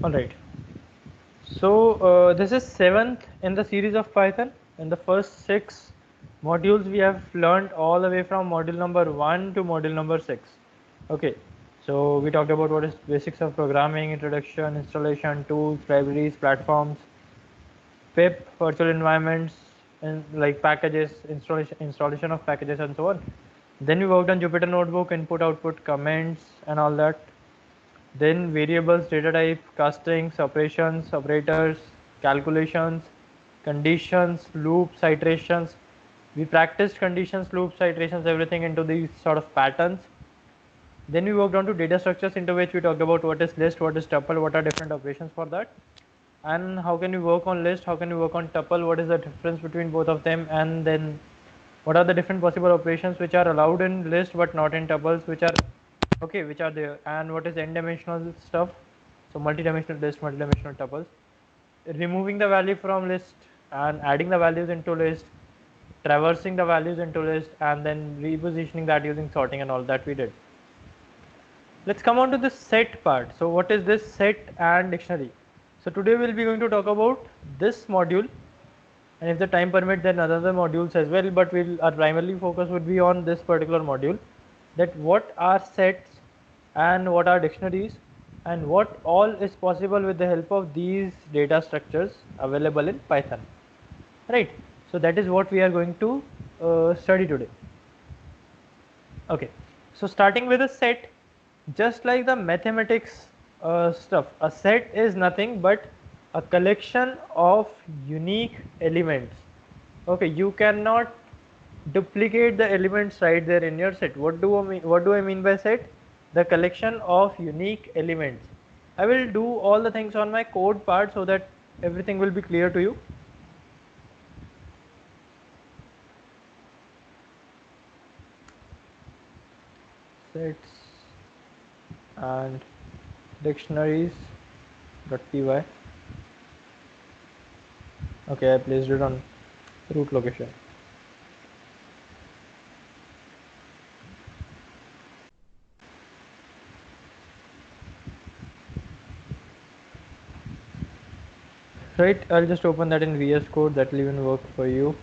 All right. So this is seventh in the series of Python. In the first 6 modules, we have learned all the way from module number 1 to module number 6. Okay. So we talked about what is basics of programming, introduction, installation, tools, libraries, platforms, pip, virtual environments, and like packages, installation of packages, and so on. Then we worked on Jupyter Notebook, input, output, comments, and all that. Then variables, data type, castings, operations, operators, calculations, conditions, loops, iterations. We practiced conditions, loops, iterations, everything into these sort of patterns. Then we worked on to data structures, into which we talked about what is list, what is tuple, what are different operations for that, and how can we work on list, how can we work on tuple, what is the difference between both of them, and then what are the different possible operations which are allowed in list but not in tuples, which are okay, which are there, and what is n-dimensional stuff, so multi-dimensional list, multi-dimensional tuples, removing the value from list and adding the values into list, traversing the values into list, and then repositioning that using sorting, and all that we did. Let's come on to the set part. So what is this set and dictionary? So today we'll be going to talk about this module, and if the time permit then other modules as well, but our primarily focus would be on this particular module, that what are sets and what are dictionaries and what all is possible with the help of these data structures available in Python, right? So that is what we are going to study today. Okay, so starting with a set, just like the mathematics stuff, a set is nothing but a collection of unique elements. Okay, you cannot duplicate the elements right there in your set. What do I mean? What do I mean by set? The collection of unique elements. I will do all the things on my code part so that everything will be clear to you. Sets and dictionaries.py. Okay, I placed it on root location. Right, I'll just open that in VS Code. That will even work for you.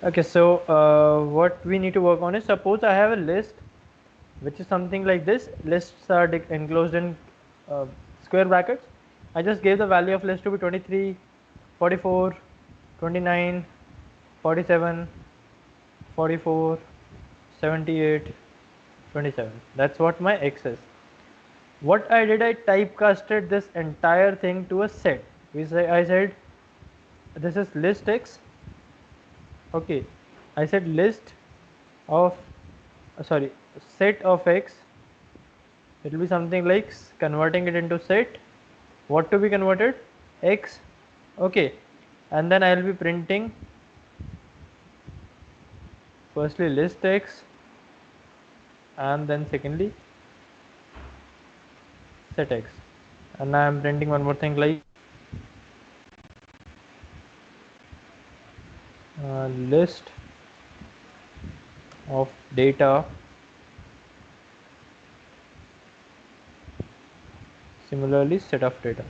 Okay, so what we need to work on is, suppose I have a list which is something like this. Lists are enclosed in square brackets. I just gave the value of list to be 23, 44, 29, 47, 44, 78, 27. That's what my X is. What I did, I typecasted this entire thing to a set. I said this is list X. Okay, I said list of sorry, set of X. It will be something like converting it into set. What to be converted? X. Okay, and then I will be printing firstly list X, and then secondly set X, and now I am printing one more thing like list of data, similarly set of data.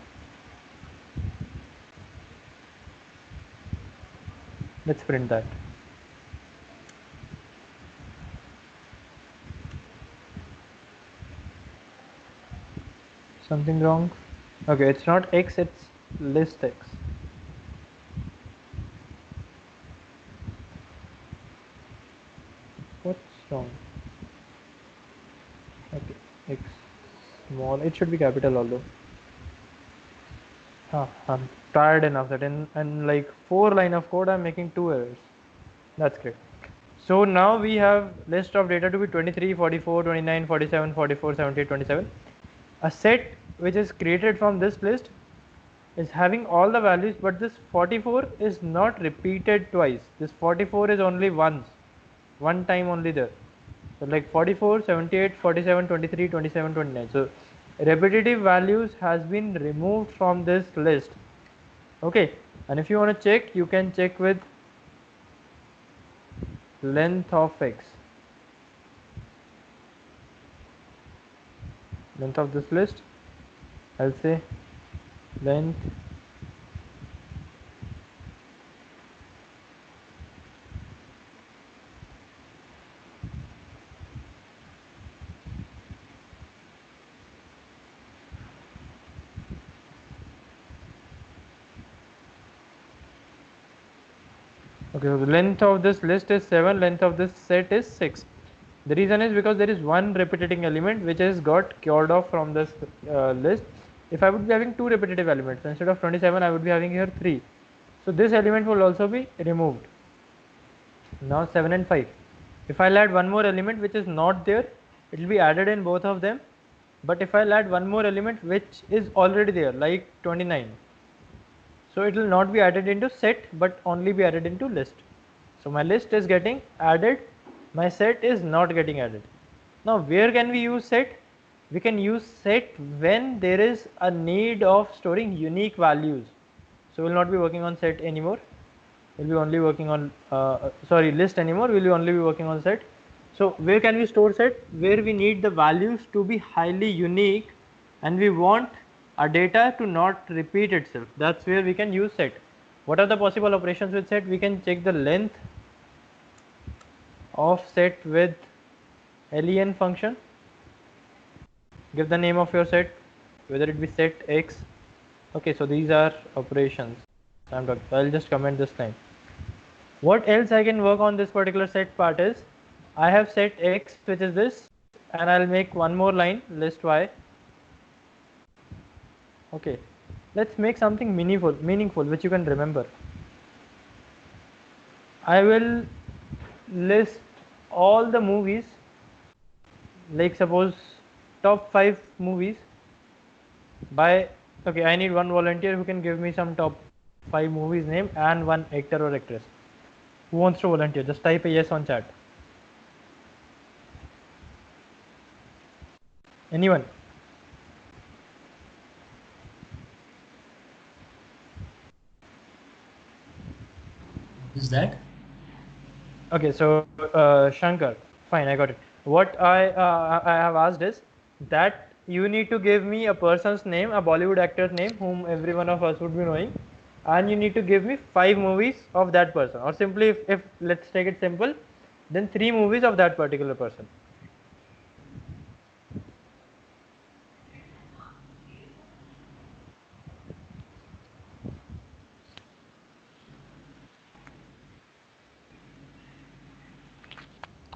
Let's print that. Something wrong? Okay, it's not X, it's list X. What's wrong? Okay, X small, it should be capital although. I'm tired enough that in like 4 line of code I'm making 2 errors. That's great. So now we have list of data to be 23, 44, 29, 47, 44, 78, 27. A set which is created from this list is having all the values, but this 44 is not repeated twice. This 44 is only once, one time only there. So like 44, 78, 47, 23, 27, 29. So repetitive values has been removed from this list. Okay, and if you want to check, you can check with length of x, length of this list, I'll say length okay, so the length of this list is 7, length of this set is 6. The reason is because there is one repeating element which has got cured off from this list. If I would be having two repetitive elements, instead of 27 I would be having here 3. So this element will also be removed. Now 7 and 5. If I'll add one more element which is not there, it will be added in both of them. But if I'll add one more element which is already there, like 29, so it will not be added into set but only be added into list. So my list is getting added, my set is not getting added. Now where can we use set? We can use set when there is a need of storing unique values. So we will not be working on set anymore, we'll be only working on list anymore, we'll be only be working on set. So where can we store set? Where we need the values to be highly unique and we want our data to not repeat itself. That's where we can use set. What are the possible operations with set? We can check the length of set with len function. Give the name of your set, whether it be set x. Okay, so these are operations. I'll just comment this line. What else I can work on this particular set part is, I have set x which is this, and I'll make one more line, list y. Okay, let's make something meaningful which you can remember. I will list all the movies, like suppose top 5 movies by, okay, I need one volunteer who can give me some top 5 movies name and one actor or actress. Who wants to volunteer? Just type a yes on chat. Anyone? Is that? Okay, so Shankar, fine, I got it. What I have asked is that you need to give me a person's name, a Bollywood actor's name, whom every one of us would be knowing, and you need to give me 5 movies of that person, or simply if let's take it simple, then 3 movies of that particular person.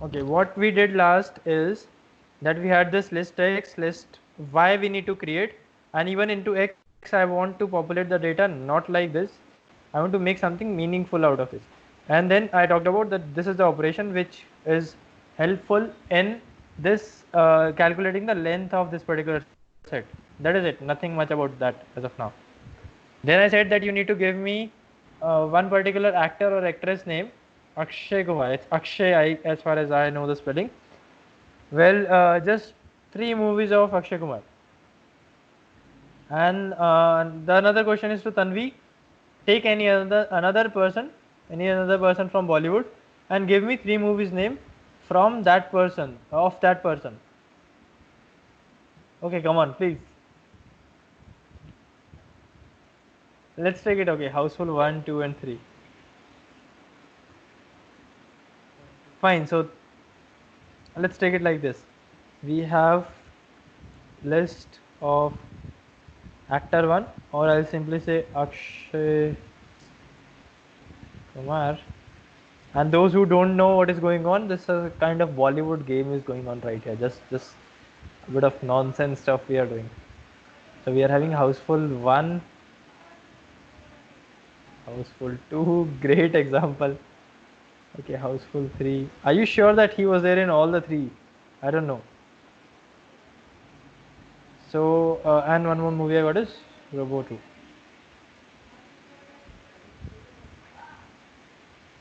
Okay, what we did last is that we had this list x, list y we need to create, and even into x I want to populate the data not like this. I want to make something meaningful out of it. And then I talked about that this is the operation which is helpful in this calculating the length of this particular set. That is it, nothing much about that as of now. Then I said that you need to give me one particular actor or actress name. Akshay Kumar. It's Akshay, as far as I know the spelling. Well, just 3 movies of Akshay Kumar. And the another question is to Tanvi. Take another person from Bollywood, and give me 3 movies name from that person, of that person. Okay, come on, please. Let's take it. Okay, Houseful 1, 2, and 3. Fine. So let's take it like this. We have list of actor 1, or I'll simply say Akshay Kumar. And those who don't know what is going on, this is a kind of Bollywood game is going on right here. Just a bit of nonsense stuff we are doing. So we are having Houseful 1, Houseful 2, great example. Okay, Houseful 3. Are you sure that he was there in all the 3? I don't know. So, and one more movie I got is Robo 2.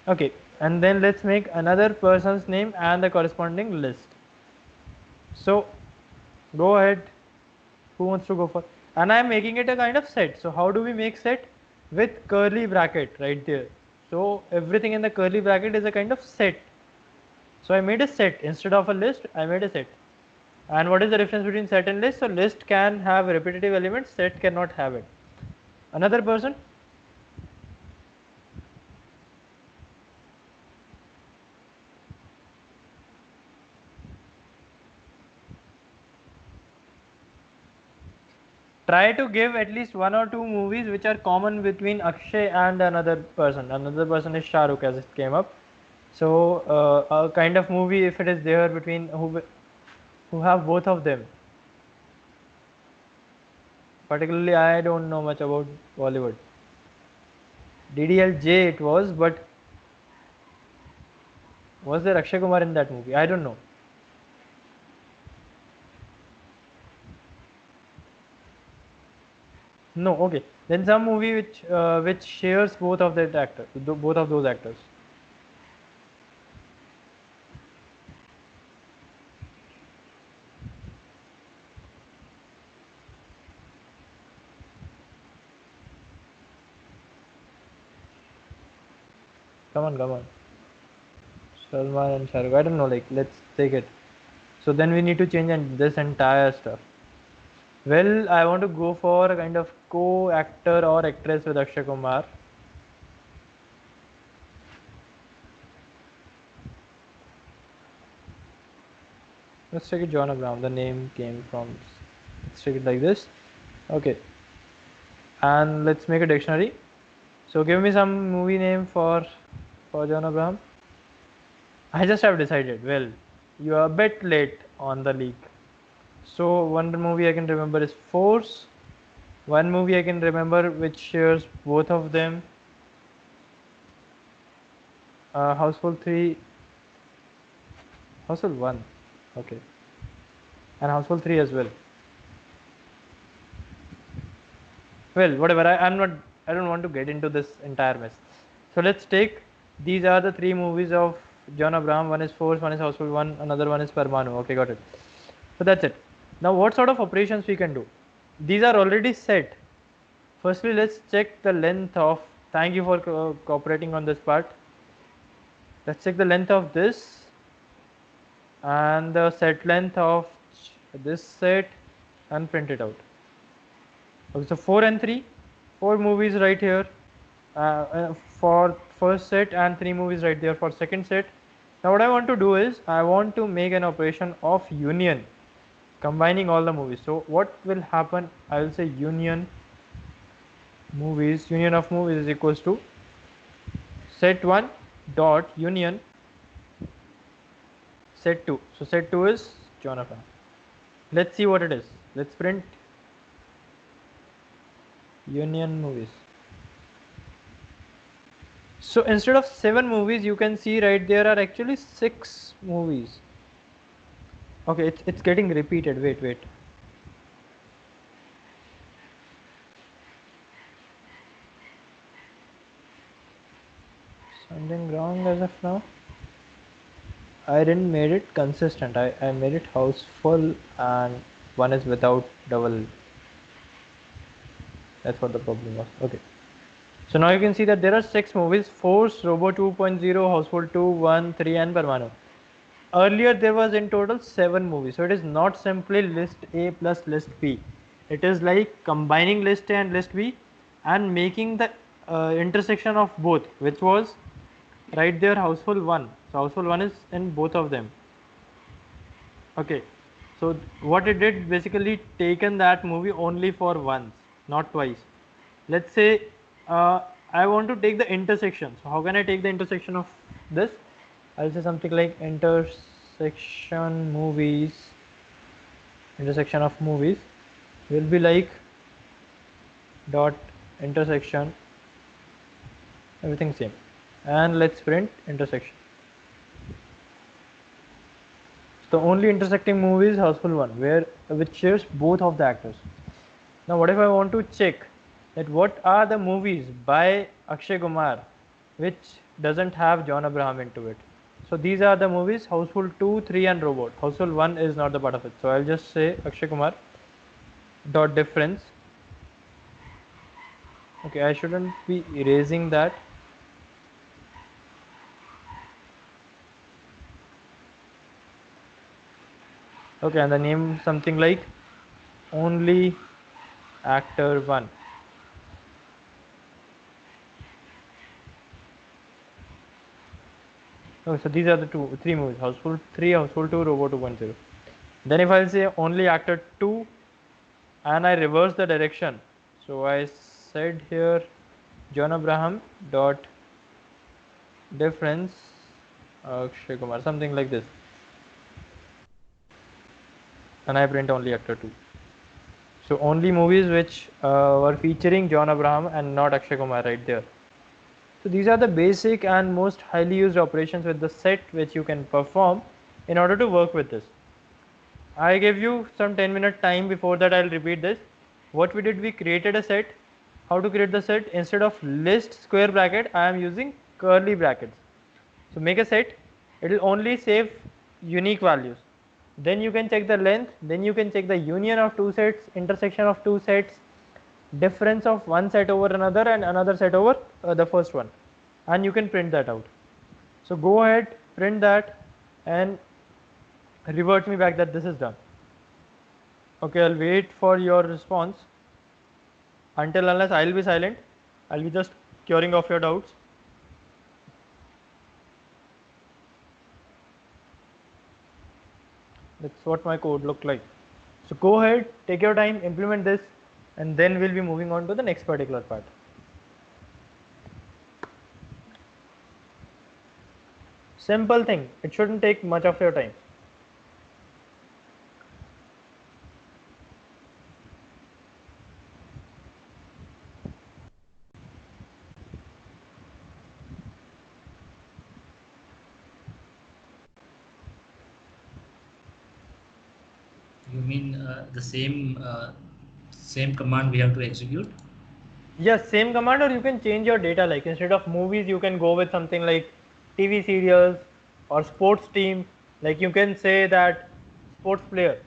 Okay, and then let's make another person's name and the corresponding list. So, go ahead. Who wants to go for? And I am making it a kind of set. So, how do we make set? With curly bracket right there. So, everything in the curly bracket is a kind of set. So I made a set instead of a list. I made a set. And what is the difference between set and list? So list can have repetitive elements, set cannot have it. Another person? Try to give at least one or two movies which are common between Akshay and another person. Another person is Shah Rukh, as it came up. So a kind of movie, if it is there between who have both of them. Particularly, I don't know much about Bollywood. DDLJ it was, but was there Akshay Kumar in that movie? I don't know. No, okay. Then some movie which shares both of that actor, both of those actors. Come on, come on. Salman and Shah Rukh. I don't know. Like, let's take it. So then we need to change this entire stuff. Well, I want to go for a kind of co-actor or actress with Akshay Kumar. Let's take it John Abraham. The name came from. Let's take it like this. Okay. And let's make a dictionary. So give me some movie name for John Abraham. I just have decided. Well, you are a bit late on the leak. So one movie I can remember is Force. One movie I can remember which shares both of them. Household 3. Household 1. Okay. And Household 3 as well. Well, whatever. I don't want to get into this entire mess. So let's take. These are the three movies of John Abraham. One is Force, one is Household 1, another one is Parmanu. Okay, got it. So that's it. Now what sort of operations we can do? These are already set. Firstly, let's check the length of. Thank you for cooperating on this part. Let's check the length of this and the set length of this set and print it out. Okay, so 4 and 3, 4 movies right here for first set and 3 movies right there for second set. Now what I want to do is I want to make an operation of union, combining all the movies. So what will happen? I will say union movies, union of movies is equals to set 1 dot union set 2. So set 2 is Jonathan. Let's see what it is. Let's print union movies. So instead of 7 movies, you can see right there are actually 6 movies. Okay, it's getting repeated. Wait. Something wrong as of now. I didn't made it consistent. I made it house full and one is without double. That's what the problem was. Okay. So now you can see that there are 6 movies: Force, Robo 2.0, Household 2, 1, 3 and Parmanu. Earlier there was in total 7 movies. So it is not simply list A plus list B. It is like combining list A and list B and making the intersection of both, which was right there Household 1. So Household 1 is in both of them. Okay. So what it did, basically taken that movie only for once, not twice. Let's say I want to take the intersection. So how can I take the intersection of this? I'll say something like intersection of movies will be like dot intersection, everything same, and let's print intersection. The only intersecting movie is Household 1, which shares both of the actors. Now what if I want to check that what are the movies by Akshay Kumar which doesn't have John Abraham into it? So these are the movies: Household 2, 3 and Robot. Household 1 is not the part of it. So I'll just say Akshay Kumar dot difference. Okay, I shouldn't be erasing that. Okay, and the name something like only actor 1. Oh, so these are the three movies: Household 3, Household 2, Robo 2.0. Then if I'll say only actor 2 and I reverse the direction, so I said here John Abraham dot difference Akshay Kumar, something like this, and I print only actor 2. So only movies which were featuring John Abraham and not Akshay Kumar right there. So these are the basic and most highly used operations with the set which you can perform in order to work with this. I gave you some 10-minute time. Before that I'll repeat this. What we did, we created a set. How to create the set? Instead of list square bracket, I am using curly brackets. So make a set, it will only save unique values. Then you can check the length, then you can check the union of two sets, intersection of two sets, difference of one set over another and another set over the first one, and you can print that out. So go ahead, print that and revert me back that this is done. Okay, I'll wait for your response. Until unless I'll be silent, I'll be just curing off your doubts. That's what my code looked like. So go ahead, take your time, implement this, and then we'll be moving on to the next particular part. Simple thing, it shouldn't take much of your time. You mean the same command we have to execute? Yes, same command, or you can change your data. Like instead of movies, you can go with something like TV serials or sports team. Like you can say that sports player.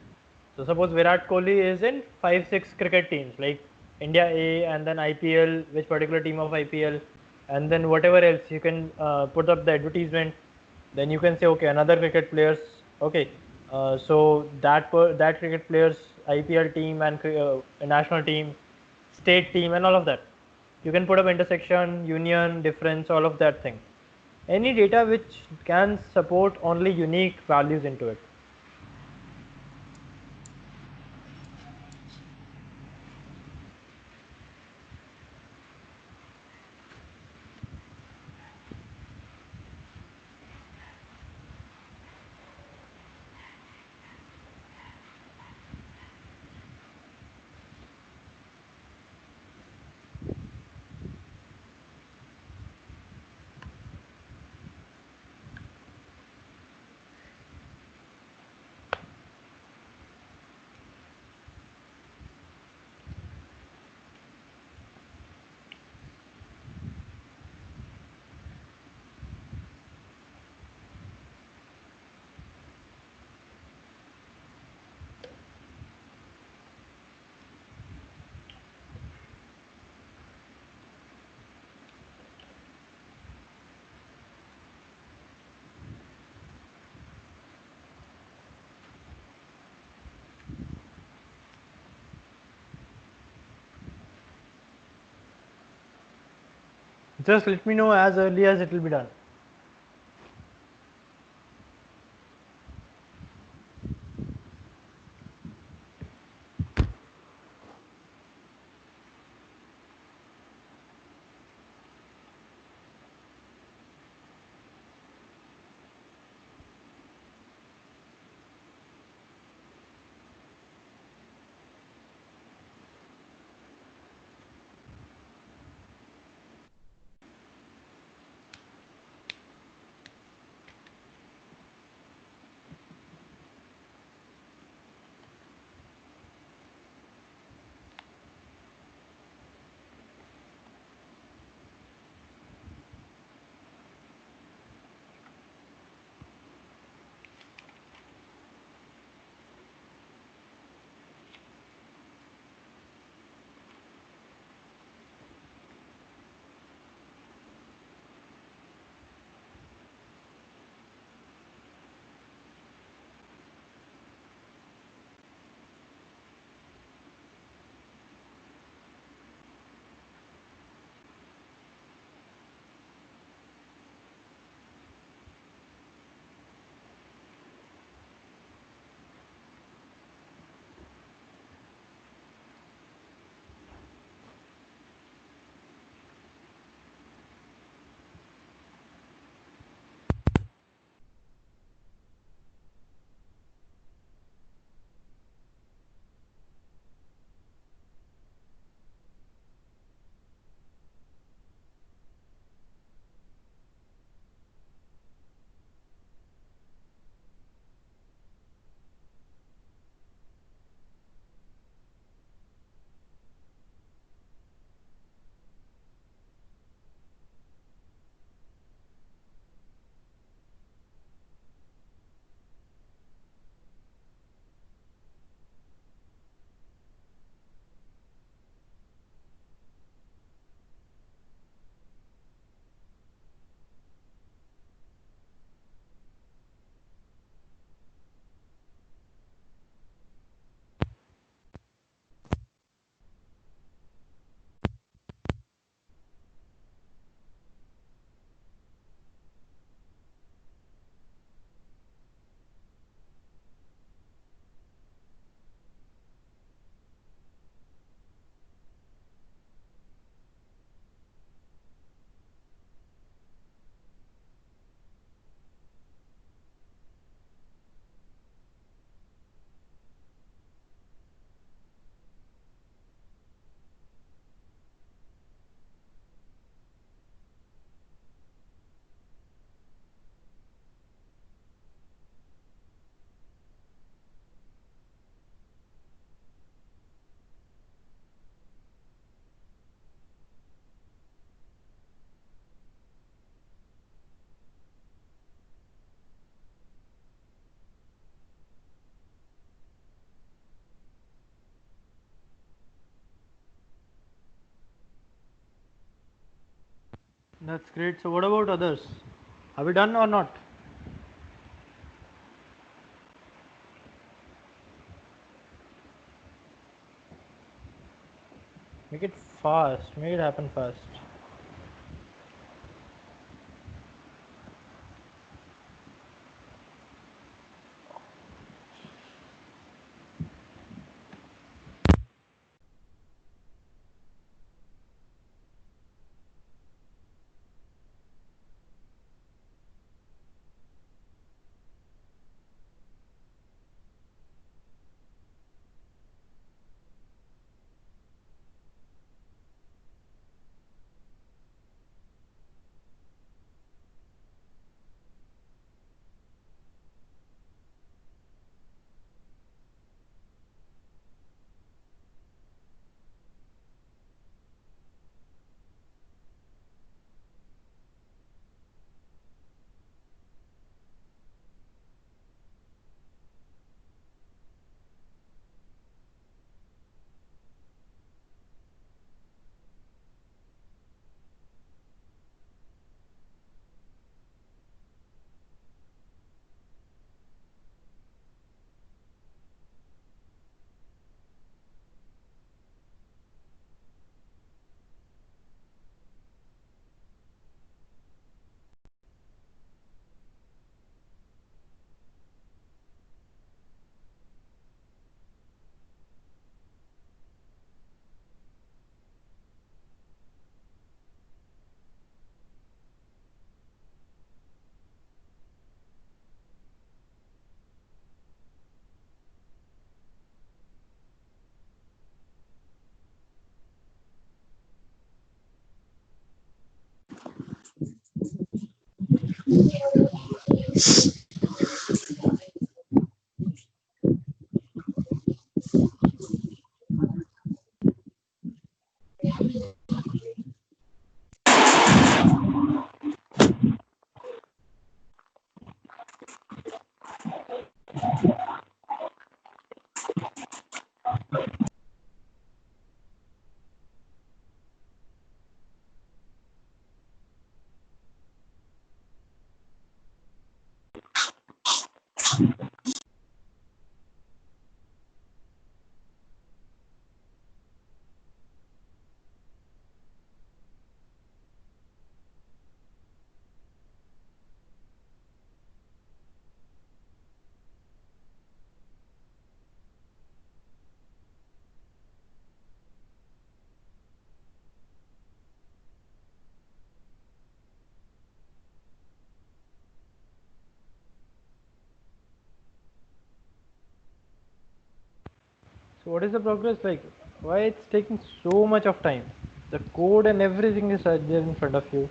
So suppose Virat Kohli is in 5-6 cricket teams like India A and then IPL, which particular team of IPL, and then whatever else you can put up the advertisement. Then you can say okay, another cricket players. Okay, so that cricket players IPL team and national team, state team, and all of that. You can put up intersection, union, difference, all of that thing. Any data which can support only unique values into it. Just let me know as early as it will be done. That's great. So what about others? Are we done or not? Make it fast. Make it happen fast. So what is the progress like? Why it's taking so much of time? The code and everything is right there in front of you.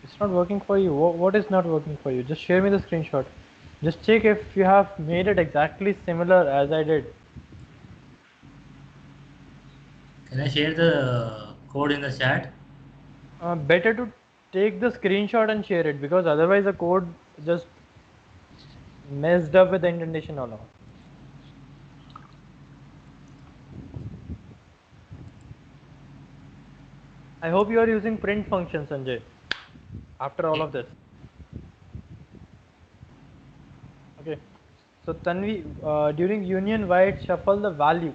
It's not working for you. What is not working for you? Just share me the screenshot. Just check if you have made it exactly similar as I did. Can I share the code in the chat? Better to take the screenshot and share it, because otherwise the code just messed up with the indentation all over. I hope you are using print function, Sanjay, after all of this. Okay. So Tanvi, during union, why it shuffle the value?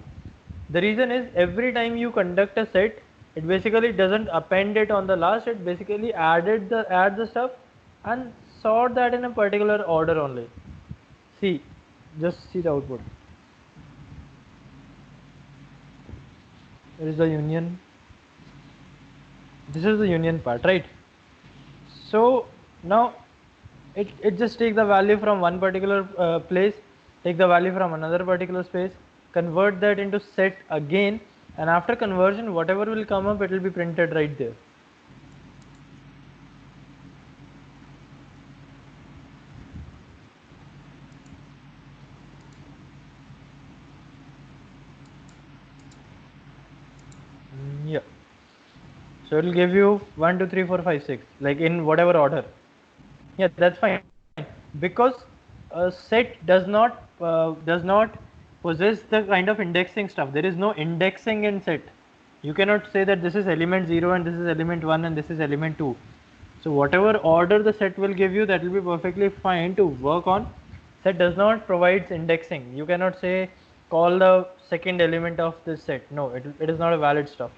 The reason is every time you conduct a set, it basically doesn't append it on the last. It basically add the stuff and sort that in a particular order only. See, just see the output. There is the union. This is the union part, right? So now it just take the value from one particular place, take the value from another particular space, convert that into set again, and after conversion whatever will come up, it will be printed right there. Yeah. So it will give you 1 2 3 4 5 6, like in whatever order. Yeah, that's fine, because a set does not possess the kind of indexing stuff. There is no indexing in set. You cannot say that this is element 0 and this is element 1 and this is element 2. So whatever order the set will give you, that will be perfectly fine to work on. Set does not provide indexing. You cannot say call the second element of this set. No, it is not a valid stuff.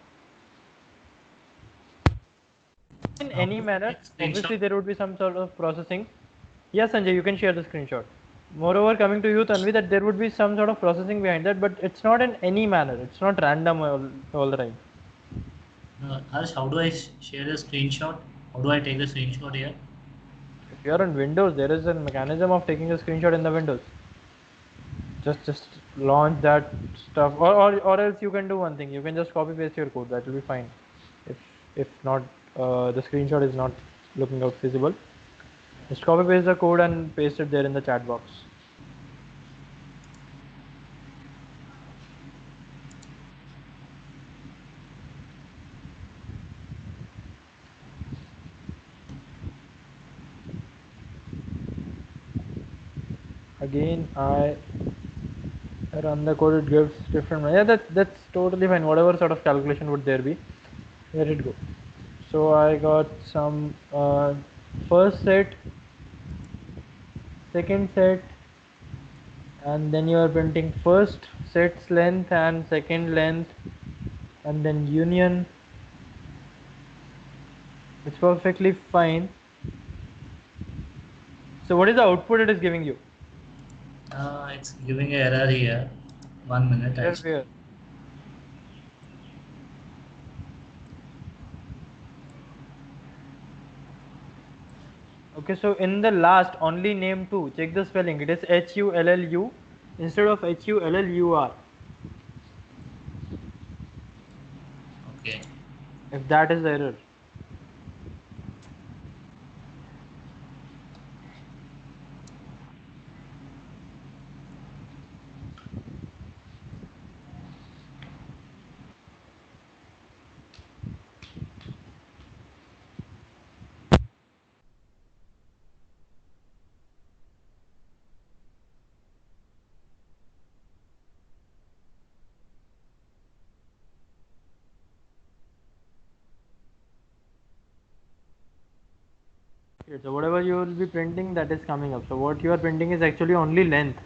In any manner, obviously there would be some sort of processing. Yes, Sanjay, you can share the screenshot. Moreover, coming to you, Tanvi, that there would be some sort of processing behind that, but it's not in any manner. It's not random all the time. Harsh, how do I share the screenshot? How do I take the screenshot here? If you are on Windows, there is a mechanism of taking a screenshot in the Windows. Just launch that stuff, or else you can do one thing. You can just copy paste your code. That will be fine. If not, the screenshot is not looking out feasible. Just copy paste the code and paste it there in the chat box. Again, I run the code, it gives different. Yeah, that's totally fine. Whatever sort of calculation would there be, let it go. So I got some first set, second set, and then you are printing first set's length and second length, and then union. It's perfectly fine. So what is the output it is giving you? It's giving an error here. 1 minute. Where? Okay, so in the last only name 2, check the spelling. It is HULLU instead of HULLUR. Okay. If that is the error. Okay, so whatever you will be printing, that is coming up. So what you are printing is actually only length.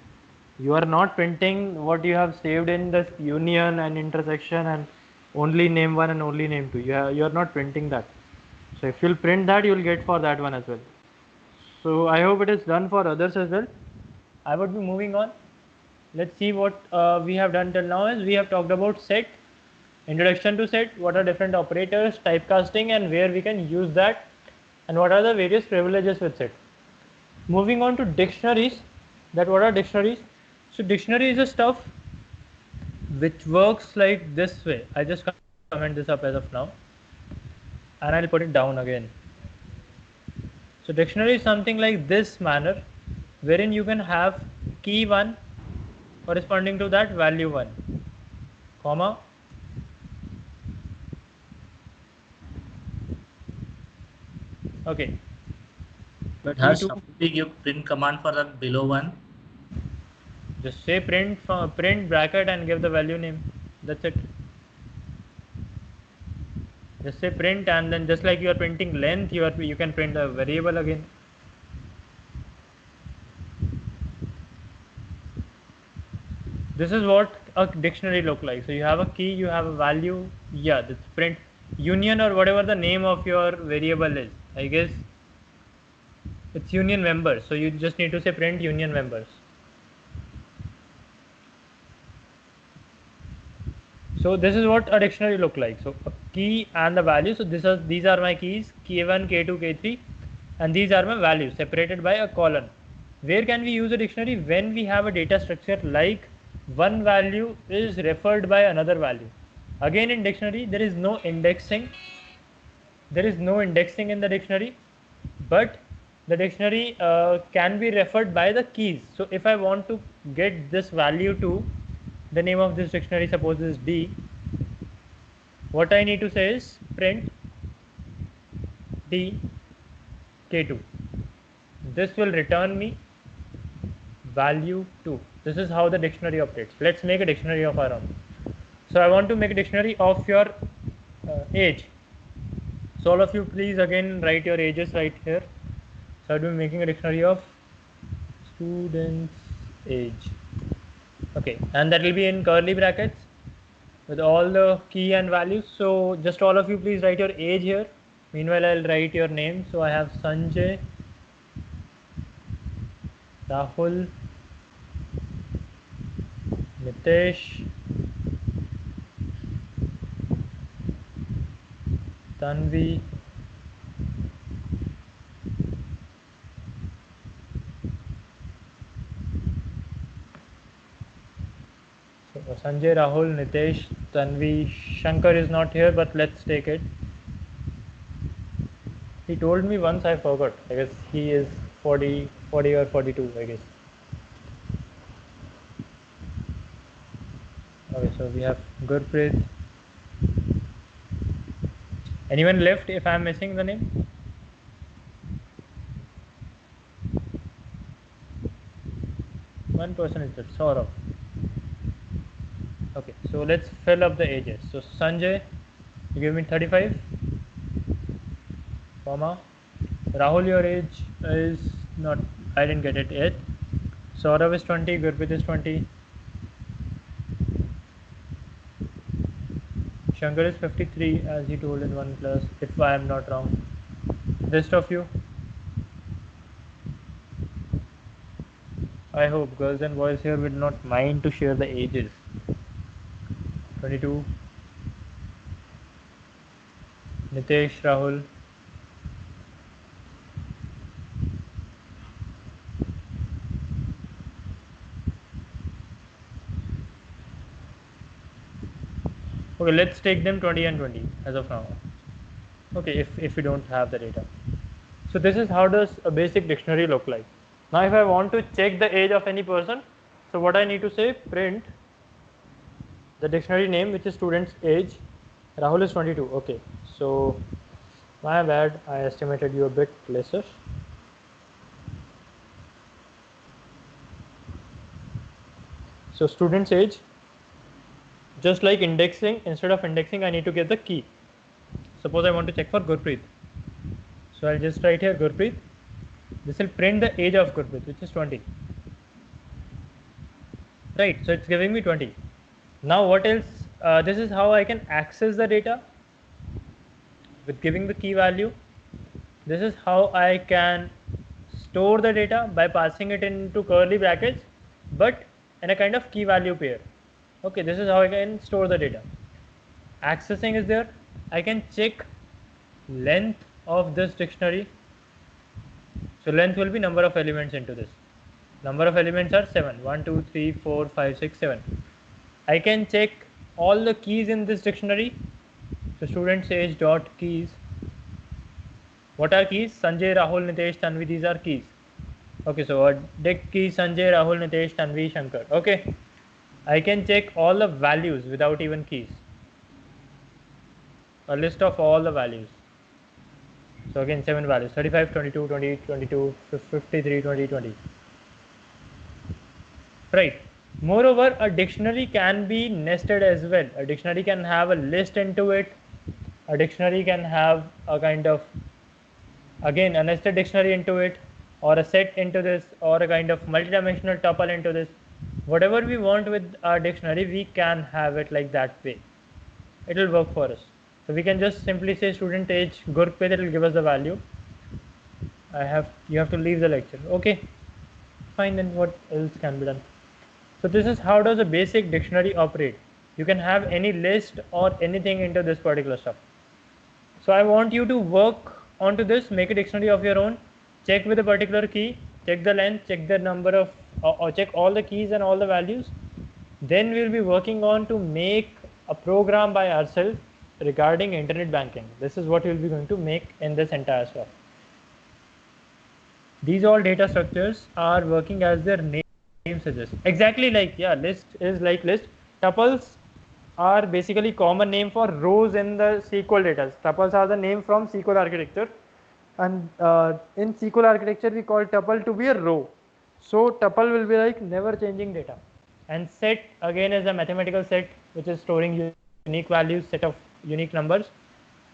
You are not printing what you have saved in this union and intersection and only name 1 and only name 2. You are not printing that. So if you'll print that, you'll get for that one as well. So I hope it is done for others as well. I would be moving on. Let's see what we have done till now is we have talked about set, introduction to set, what are different operators, typecasting, and where we can use that, and what are the various privileges with set. Moving on to dictionaries, that what are dictionaries? So dictionary is a stuff which works like this way. I just comment this up as of now and I'll put it down again. So dictionary is something like this manner wherein you can have key 1 corresponding to that value 1, comma, okay. But Harsh, how do we give print command for the below one? Just say print bracket and give the value name. That's it. Just say print, and then just like you are printing length, you can print a variable again. This is what a dictionary look like. So you have a key, you have a value. Yeah, that's print union or whatever the name of your variable is. I guess it's union members. So you just need to say print union members. So this is what a dictionary look like. So a key and the value. So these are my keys, K1, K2, K3, and these are my values separated by a colon. Where can we use a dictionary? When we have a data structure like one value is referred by another value. Again in dictionary there is no indexing. There is no indexing in the dictionary, but the dictionary can be referred by the keys. So if I want to get this value to the name of this dictionary, suppose this is D, what I need to say is print D K2. This will return me value 2. This is how the dictionary operates. Let's make a dictionary of our own. So I want to make a dictionary of your age. So all of you please again write your ages right here. So I'll be making a dictionary of students age. Okay, and that will be in curly brackets with all the key and values. So just all of you please write your age here. Meanwhile I'll write your name. So I have Sanjay, Rahul, Nitesh, Tanvi, so Sanjay, Rahul, Nitesh, Tanvi, Shankar is not here, but let's take it. He told me once, I forgot. I guess he is 40 or 42, I guess. Okay, so we have Gurpreet. Anyone left if I am missing the name? One person is left, Saurabh. Okay, so let's fill up the ages. So Sanjay, you give me 35, comma. Rahul, your age is not, I didn't get it yet. Saurabh is 20, Gurpreet is 20. Shankar is 53 as he told in 1 class, if I am not wrong. Rest of you? I hope girls and boys here will not mind to share the ages. 22. Nitesh, Rahul. Okay, let's take them 20 and 20 as of now. Okay, if we don't have the data. So this is how does a basic dictionary look like. Now if I want to check the age of any person, so what I need to say, print the dictionary name, which is student's age. Rahul is 22. Okay, so my bad, I estimated you a bit lesser. So student's age, just like indexing, instead of indexing I need to get the key. Suppose I want to check for Gurpreet, so I'll just write here Gurpreet. This will print the age of Gurpreet, which is 20. Right, so it's giving me 20. Now what else? This is how I can access the data with giving the key value. This is how I can store the data by passing it into curly brackets, but in a kind of key value pair. Okay, this is how I can store the data. Accessing is there. I can check length of this dictionary. So length will be number of elements into this. Number of elements are 7. 1, 2, 3, 4, 5, 6, 7. I can check all the keys in this dictionary. So students age dot keys. What are keys? Sanjay, Rahul, Nitesh, Tanvi, these are keys. Okay, so dict key Sanjay, Rahul, Nitesh, Tanvi, Shankar. Okay, I can check all the values without even keys. A list of all the values. So again 7 values, 35, 22, 28, 22, 53, 20, 20. Right. Moreover, a dictionary can be nested as well. A dictionary can have a list into it. A dictionary can have a kind of, again, a nested dictionary into it, or a set into this, or a kind of multidimensional tuple into this. Whatever we want with our dictionary, we can have it like that way. It will work for us. So we can just simply say student age Gurpreet, it will give us the value. You have to leave the lecture. Okay, fine, then what else can be done? So this is how does a basic dictionary operate. You can have any list or anything into this particular stuff. So I want you to work onto this, make a dictionary of your own, check with a particular key, check the length, check the number of, or check all the keys and all the values. Then we will be working on to make a program by ourselves regarding internet banking. This is what we will be going to make in this entire stuff. These all data structures are working as their name suggests. Exactly like, yeah, list is like list. Tuples are basically common name for rows in the SQL data. Tuples are the name from SQL architecture, and in SQL architecture we call tuple to be a row. So tuple will be like never changing data, and set again is a mathematical set which is storing unique values, set of unique numbers,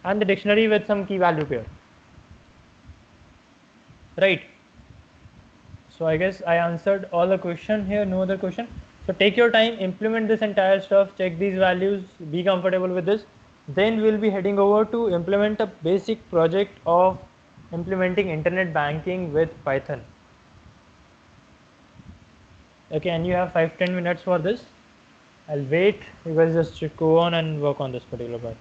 and the dictionary with some key value pair. Right. So I guess I answered all the question here. No other question. So take your time, implement this entire stuff, check these values, be comfortable with this. Then we'll be heading over to implement a basic project of implementing internet banking with Python. Okay, and you have 5-10 minutes for this. I'll wait. You guys just go on and work on this particular part.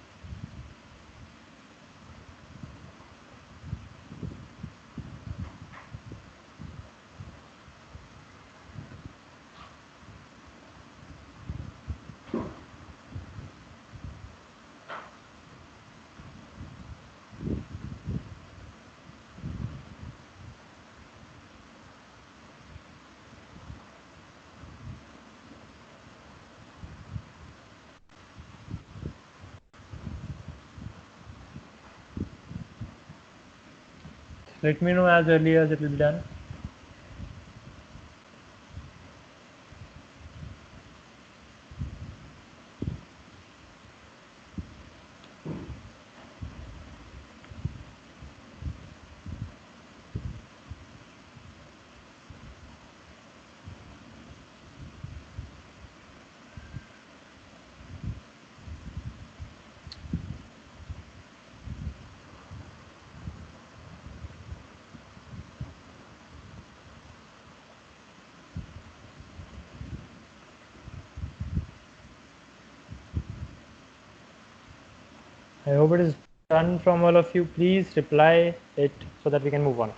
Let me know as early as it will be done. I hope it is done from all of you. Please reply it so that we can move on.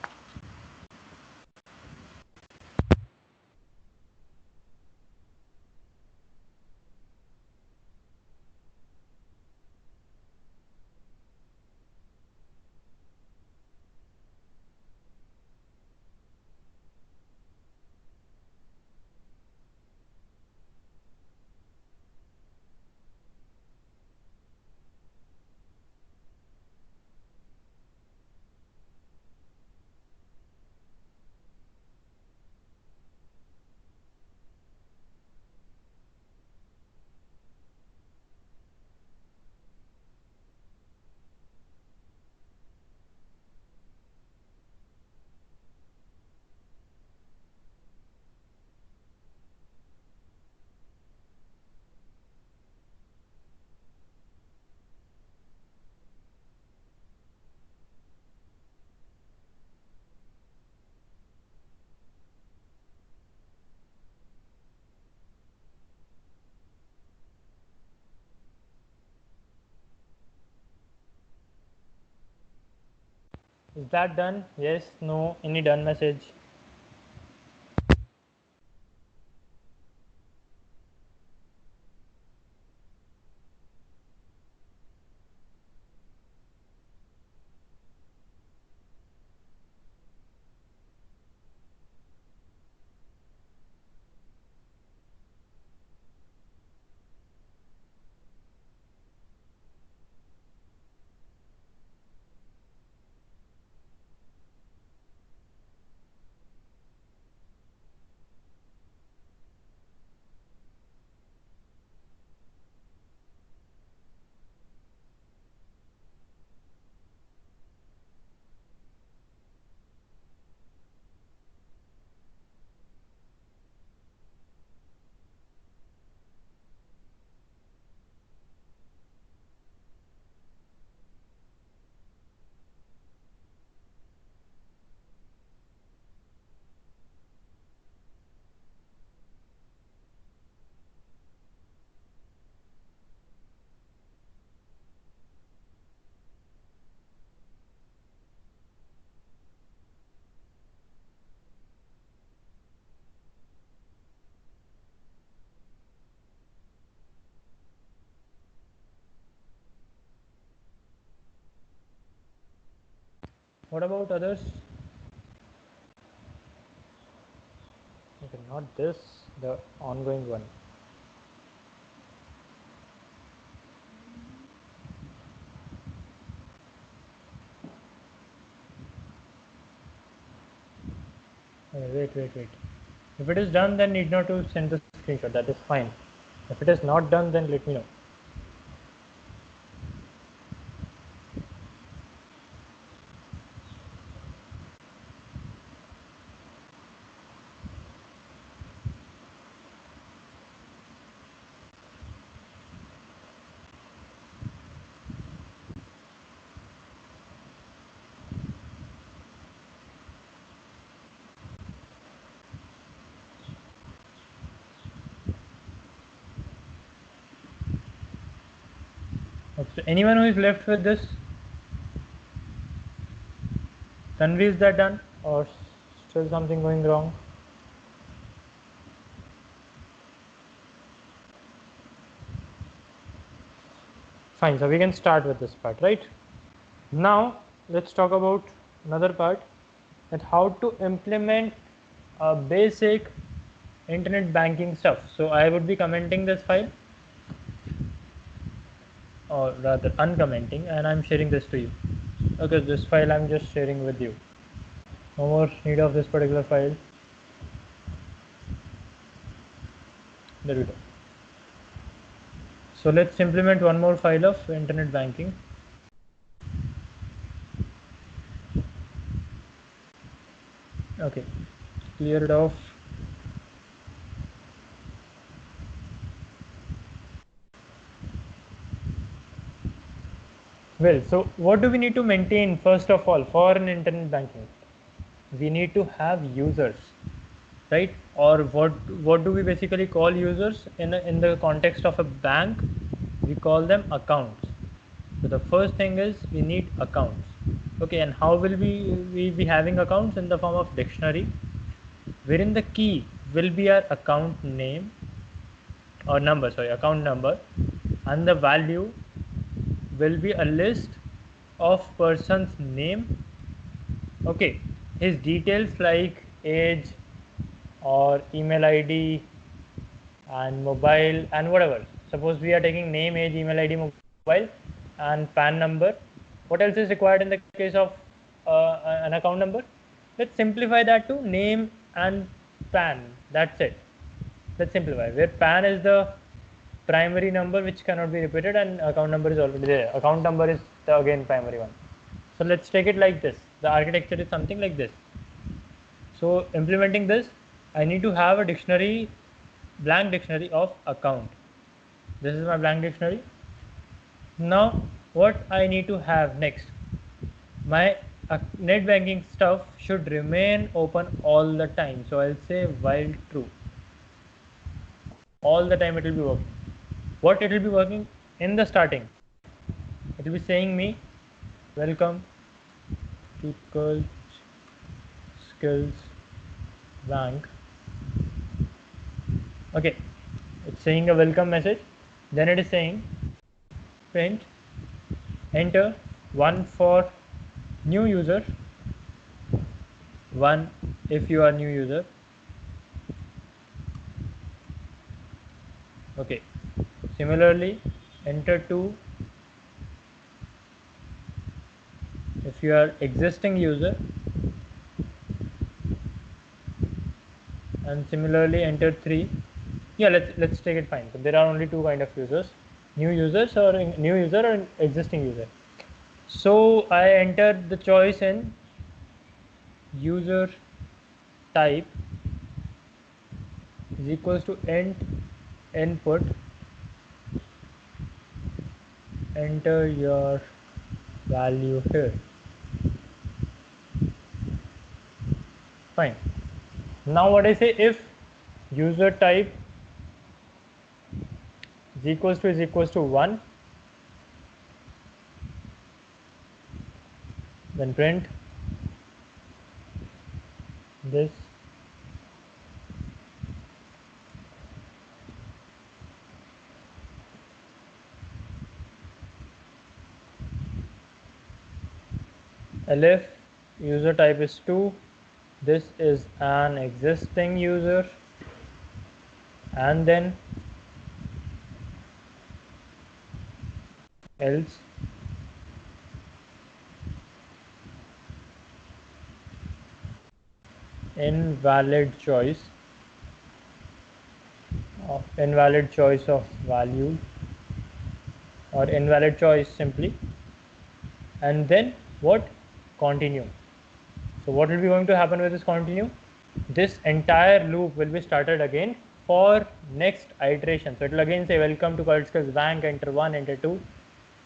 Is that done? Yes, no, any done message? What about others? Okay, not this, the ongoing one. Wait. If it is done, then need not to send the screenshot. That is fine. If it is not done, then let me know. Okay, so anyone who is left with this? Tanvi, is that done or still something going wrong? Fine, so we can start with this part, right? Now let's talk about another part, that how to implement a basic internet banking stuff. So I would be commenting this file, or rather uncommenting, and I'm sharing this to you. Okay, this file I'm just sharing with you. No more need of this particular file. There we go. So let's implement one more file of internet banking. Okay, clear it off. Well, so what do we need to maintain first of all for an internet banking? We need to have users, right? Or what do we basically call users in the context of a bank? We call them accounts. So the first thing is we need accounts. Okay, and how will we be having accounts? In the form of dictionary, wherein the key will be our account name or number, sorry, account number, and the value will be a list of person's name, okay, his details like age or email ID and mobile and whatever. Suppose we are taking name, age, email ID, mobile, and PAN number. What else is required in the case of an account number? Let's simplify that to name and PAN. That's it. Let's simplify. Where PAN is the primary number which cannot be repeated, and account number is already there. Account number is the again primary one. So let's take it like this. The architecture is something like this. So implementing this, I need to have a dictionary, blank dictionary of account. This is my blank dictionary. Now what I need to have next, my net banking stuff should remain open all the time. So I'll say while true, all the time it will be working. What it will be working in the starting, it will be saying me welcome to Culture Skills Bank. Okay, it's saying a welcome message. Then it is saying print, enter one for new user, one if you are new user. Okay, similarly enter two if you are existing user, and similarly enter three. Yeah, let's take it fine. So there are only two kind of users, new users or new user or existing user. So I entered the choice in user type is equals to int input, enter your value here. Fine. Now what I say, if user type is equals to 1, then print this elif user type is 2, this is an existing user, and then else invalid choice. invalid choice of value or invalid choice simply, and then what? Continue. So what will be going to happen with this continue? This entire loop will be started again for next iteration. So it will again say welcome to CorreltSkills Bank, enter 1, enter 2,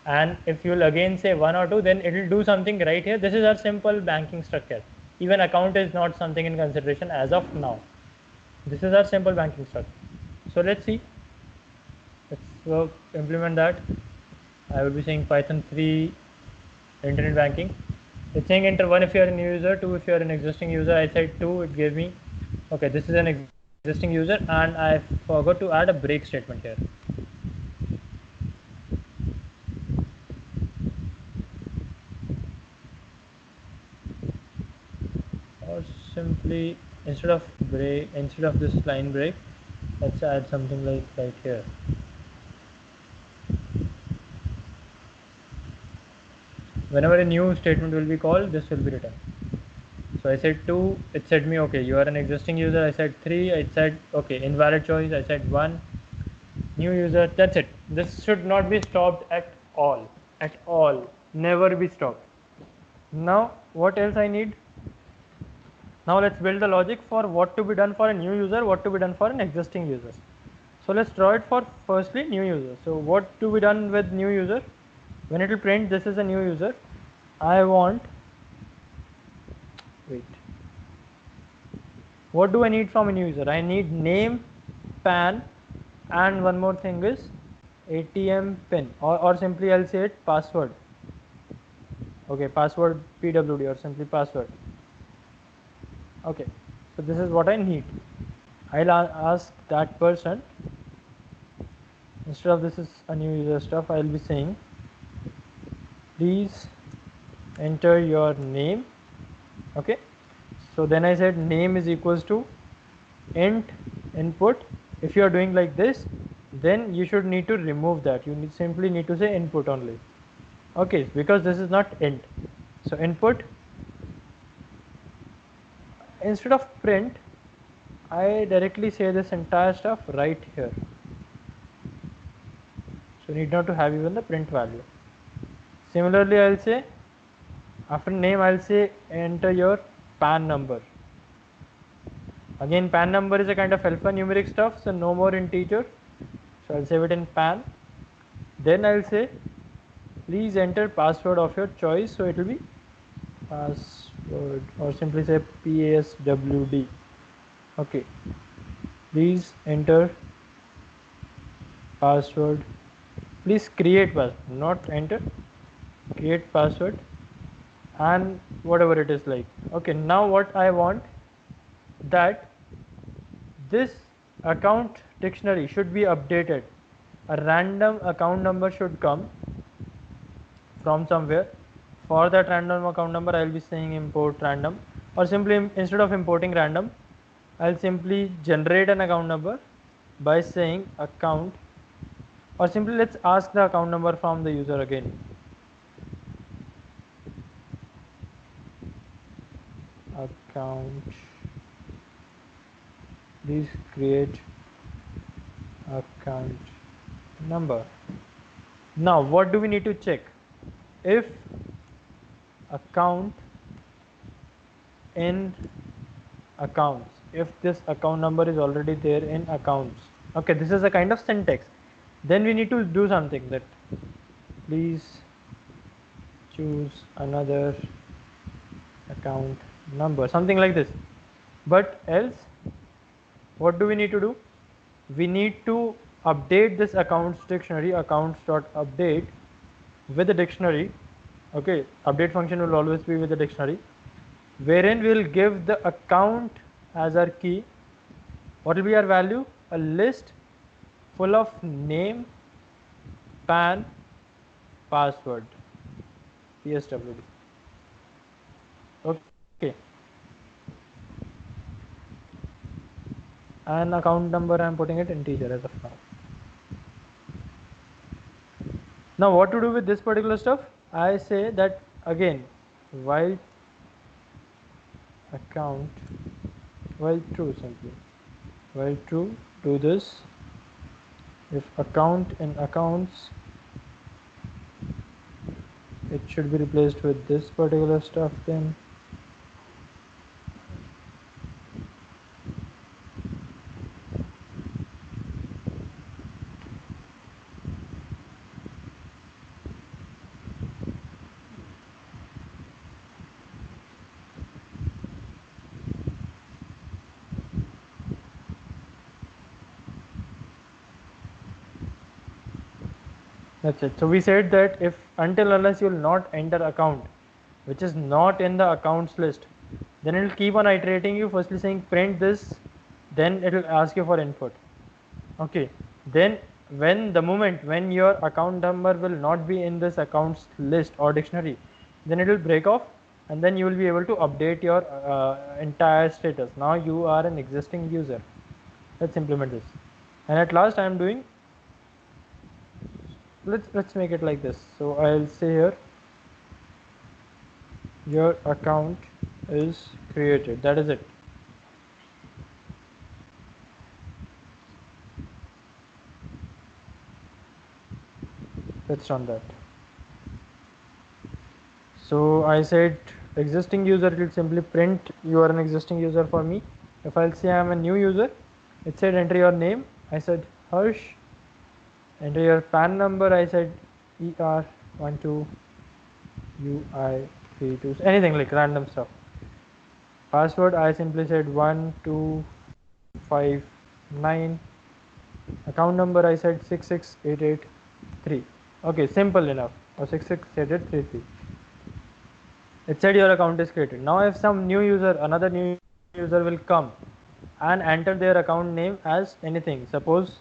and if you will again say 1 or 2, then it will do something right here. This is our simple banking structure. Even account is not something in consideration as of now. This is our simple banking structure. So let's see. Let's implement that. I will be saying Python 3 internet banking. It's saying enter 1 if you are a new user, 2 if you are an existing user. I said 2, it gave me, okay, this is an existing user, and I forgot to add a break statement here. Or simply instead of this line break, let's add something like right here. Whenever a new statement will be called, this will be written. So I said 2, it said me, okay, you are an existing user. I said 3, it said, okay, invalid choice. I said 1, new user. That's it. This should not be stopped at all, never be stopped. Now what else I need? Now let's build the logic for what to be done for a new user, what to be done for an existing user. So let's draw it for firstly new user. So what to be done with new user? When it will print this is a new user, I want, wait, what do I need from a new user? I need name, PAN, and one more thing is ATM pin, or simply I'll say it password. Okay, password PWD or simply password. Okay, so this is what I need. I'll ask that person, instead of this is a new user stuff, I'll be saying please enter your name. Okay, so then I said name is equals to int input. If you are doing like this, then you should need to remove that. You simply need to say input only. Okay, because this is not int. So input, instead of print, I directly say this entire stuff right here. So need not to have even the print value. Similarly, I'll say after name, I'll say enter your PAN number. Again, PAN number is a kind of alphanumeric stuff, so no more integer. So I'll save it in PAN. Then I'll say please enter password of your choice. So it will be password, or simply say PASWD. Okay, please enter password. Please create password, not enter, create password, and whatever it is like. Okay, now what I want, that this account dictionary should be updated. A random account number should come from somewhere. For that random account number, I will be saying import random, or simply instead of importing random, I'll simply generate an account number by saying account, or simply let's ask the account number from the user again. Account, please create account number. Now what do we need to check? If account in accounts, if this account number is already there in accounts, okay, this is a kind of syntax, then we need to do something, that please choose another account number, something like this. But else what do we need to do? We need to update this accounts dictionary, accounts.update, with the dictionary. Okay, update function will always be with the dictionary, wherein we will give the account as our key. What will be our value? A list full of name, PAN, password, PSWD. Okay, and account number I am putting it integer as of now. Now what to do with this particular stuff? I say that again, while account, while true, simply while true, do this if account in accounts, it should be replaced with this particular stuff then. That's it. So we said that if until unless you will not enter account which is not in the accounts list, then it will keep on iterating you, firstly saying print this, then it will ask you for input. Okay, then when the moment when your account number will not be in this accounts list or dictionary, then it will break off, and then you will be able to update your entire status. Now you are an existing user. Let's implement this. And at last I am doing, let's make it like this. So I'll say here your account is created. That is it. Let's run that. So I said existing user, it will simply print you are an existing user for me. If I'll say I'm a new user, it said enter your name. I said Harsh. Enter your PAN number. I said ER12 UI32, anything like random stuff. Password, I simply said 12559. Account number, I said 66883. Okay, simple enough. Or 66833. It said your account is created. Now if some new user, another new user will come and enter their account name as anything, suppose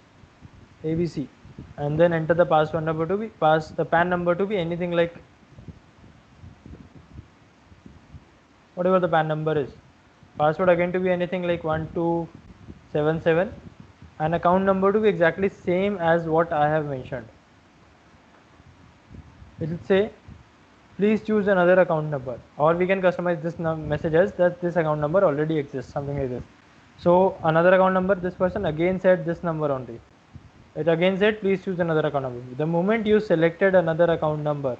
ABC, and then enter the password number to be the PAN number to be anything like whatever the PAN number is. Password again to be anything like 1277, and account number to be exactly same as what I have mentioned. It will say please choose another account number, or we can customize this message as that this account number already exists, something like this. So another account number, this person again said this number only. It again said please choose another account number. The moment you selected another account number,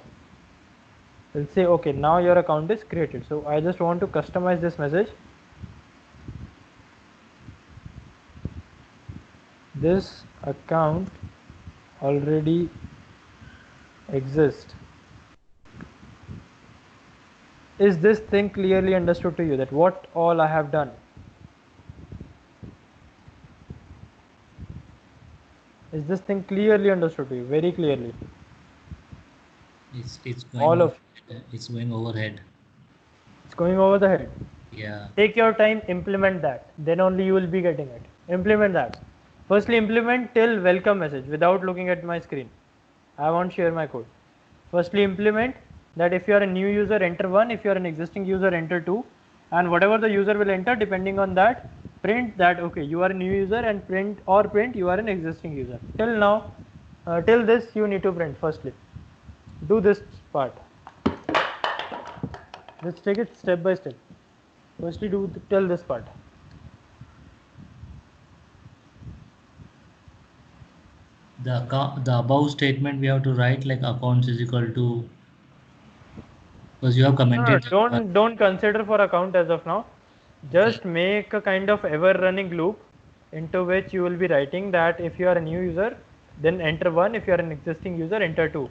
it will say okay, now your account is created. So I just want to customize this message. This account already exists. Is this thing clearly understood to you, that what all I have done? Is this thing clearly understood to you? Very clearly. It's going All of it's going overhead. it's going over the head. Yeah. Take your time, implement that. Then only you will be getting it. Implement that. Firstly, implement till welcome message without looking at my screen. I won't share my code. Firstly, implement that if you are a new user, enter 1. If you are an existing user, enter 2. And whatever the user will enter, depending on that, print that okay, you are a new user, and print you are an existing user. Till now, till this you need to print firstly. Do this part. Let's take it step by step. Firstly, tell this part. The above statement we have to write like accounts is equal to, because you have commented. Don't consider for account as of now. Just make a kind of ever running loop into which you will be writing that if you are a new user, then enter 1. If you are an existing user, enter 2.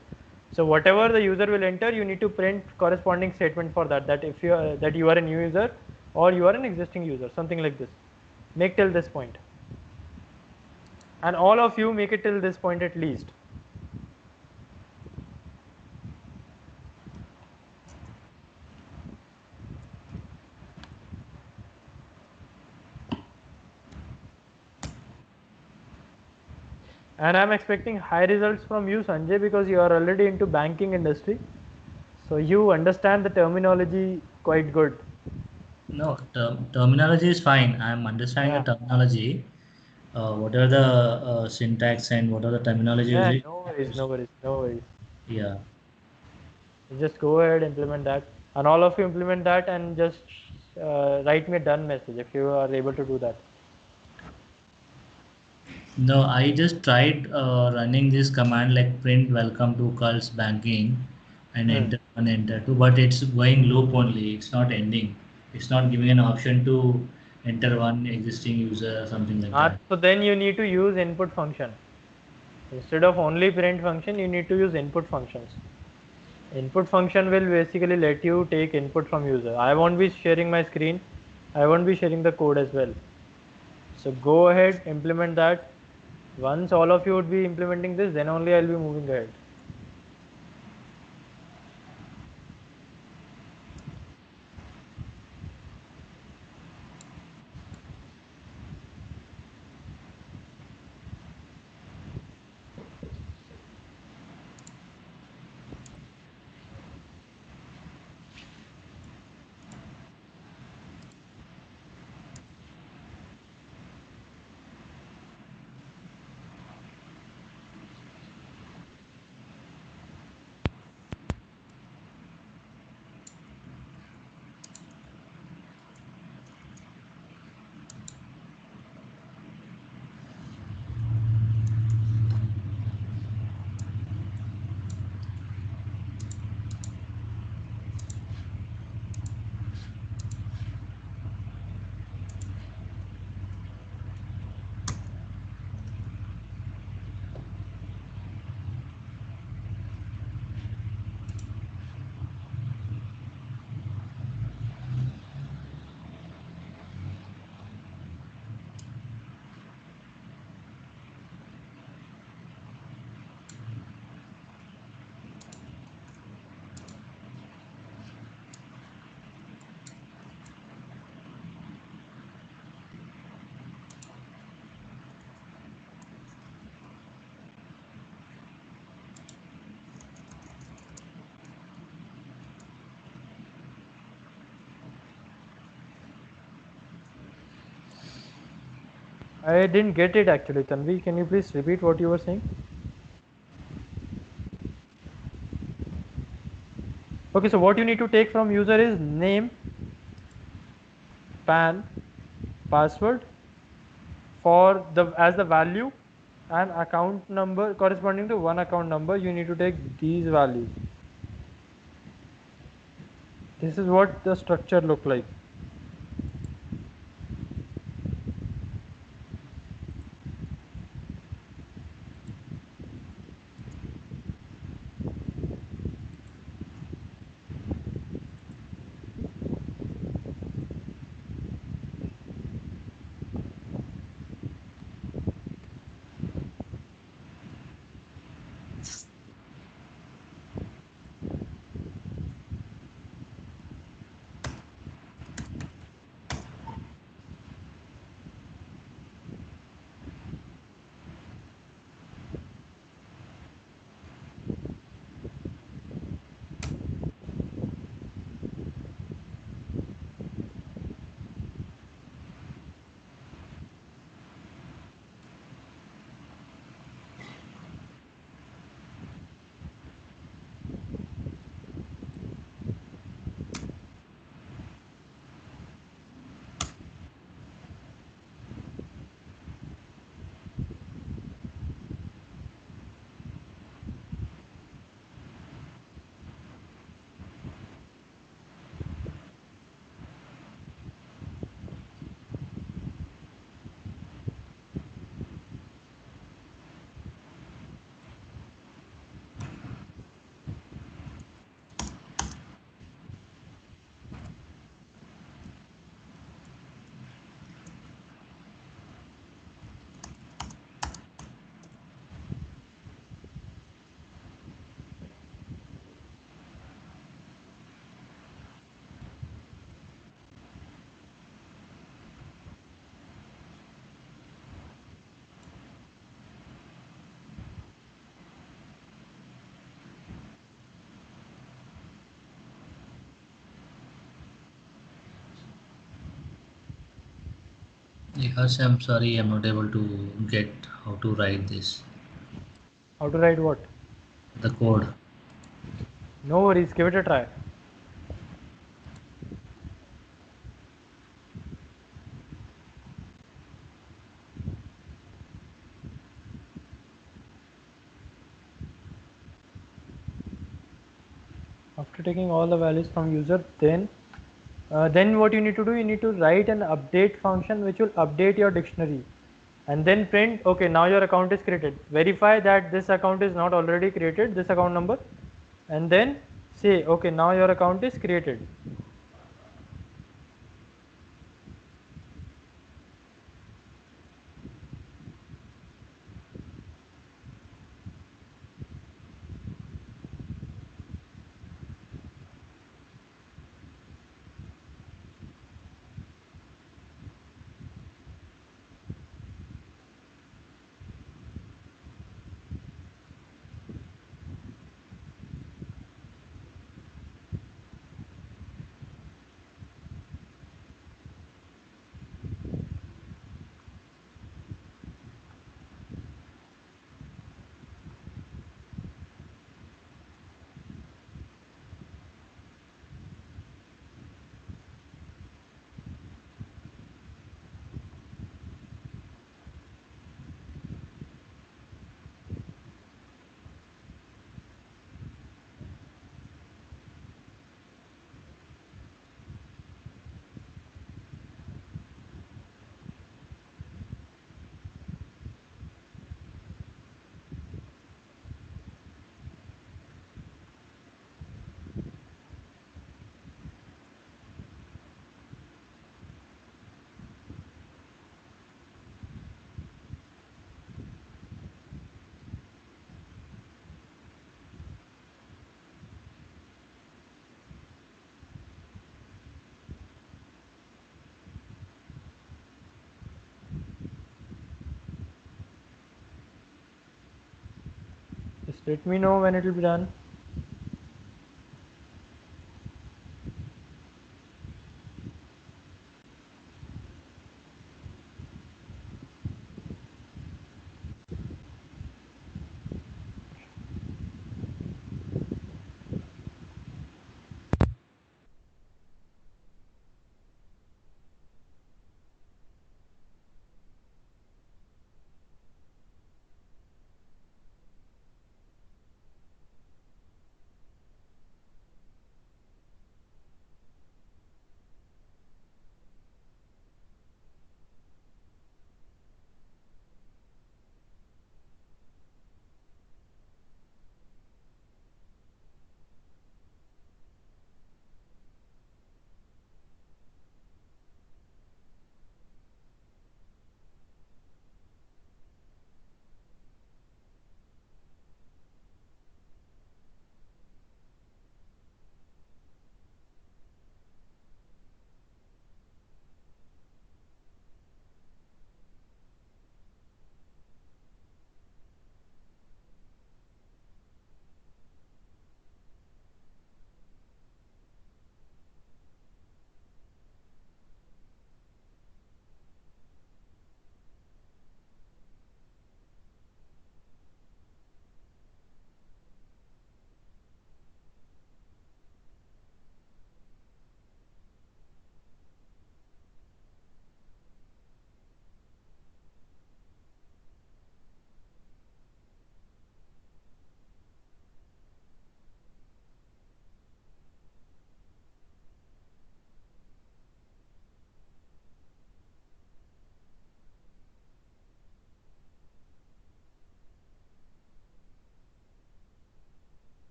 So whatever the user will enter, you need to print corresponding statement for that. That if you are a new user or you are an existing user, something like this. Make till this point, and all of you make it till this point at least. And I'm expecting high results from you, Sanjay, because you are already into banking industry, so you understand the terminology quite good. No, terminology is fine. I'm understanding the terminology. What are the syntax and what are the terminology Yeah, used? no worries. Yeah. You just go ahead, implement that, and all of you implement that, and just write me a done message if you are able to do that. No, I just tried running this command like print welcome to Cults banking and Hmm. enter one, enter two, but it's going loop only. It's not ending. It's not giving an option to enter one existing user or something like that. So then you need to use input function. Instead of only print function, you need to use input functions. Input function will basically let you take input from user. I won't be sharing my screen. I won't be sharing the code as well. So go ahead, implement that. Once all of you would be implementing this, then only I'll be moving ahead. I didn't get it actually. Tanvi, can you please repeat what you were saying? Okay, so what you need to take from user is name, PAN, password for the as the value, and account number corresponding to one account number. You need to take these values. This is what the structure look like. Yes, I'm sorry, I'm not able to get how to write this, How to write what? the code. No worries, give it a try. after taking all the values from user, then what you need to do, you need to write an update function which will update your dictionary, and then print, okay, now your account is created. Verify that this account is not already created, this account number, and then say, okay, now your account is created. Just let me know when it will be done.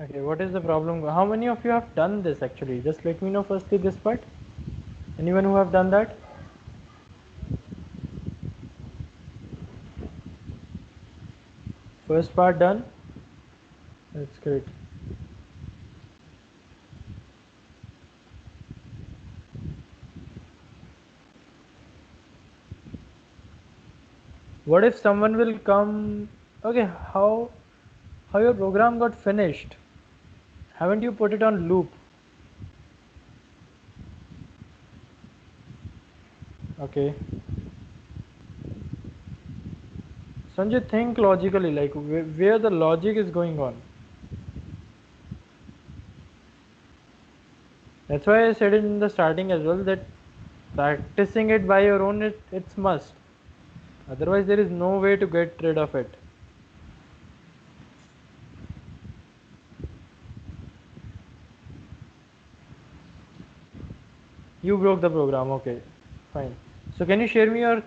Okay, what is the problem? How many of you have done this actually? Just let me know firstly this part. Anyone who have done that? First part done? That's great. What if someone will come? Okay, how your program got finished? Haven't you put it on loop? Okay. Sanjay, think logically, like where the logic is going on. That's why I said in the starting as well that practicing it by your own, it's must. Otherwise, there is no way to get rid of it. You broke the program, okay, fine. So can you share me your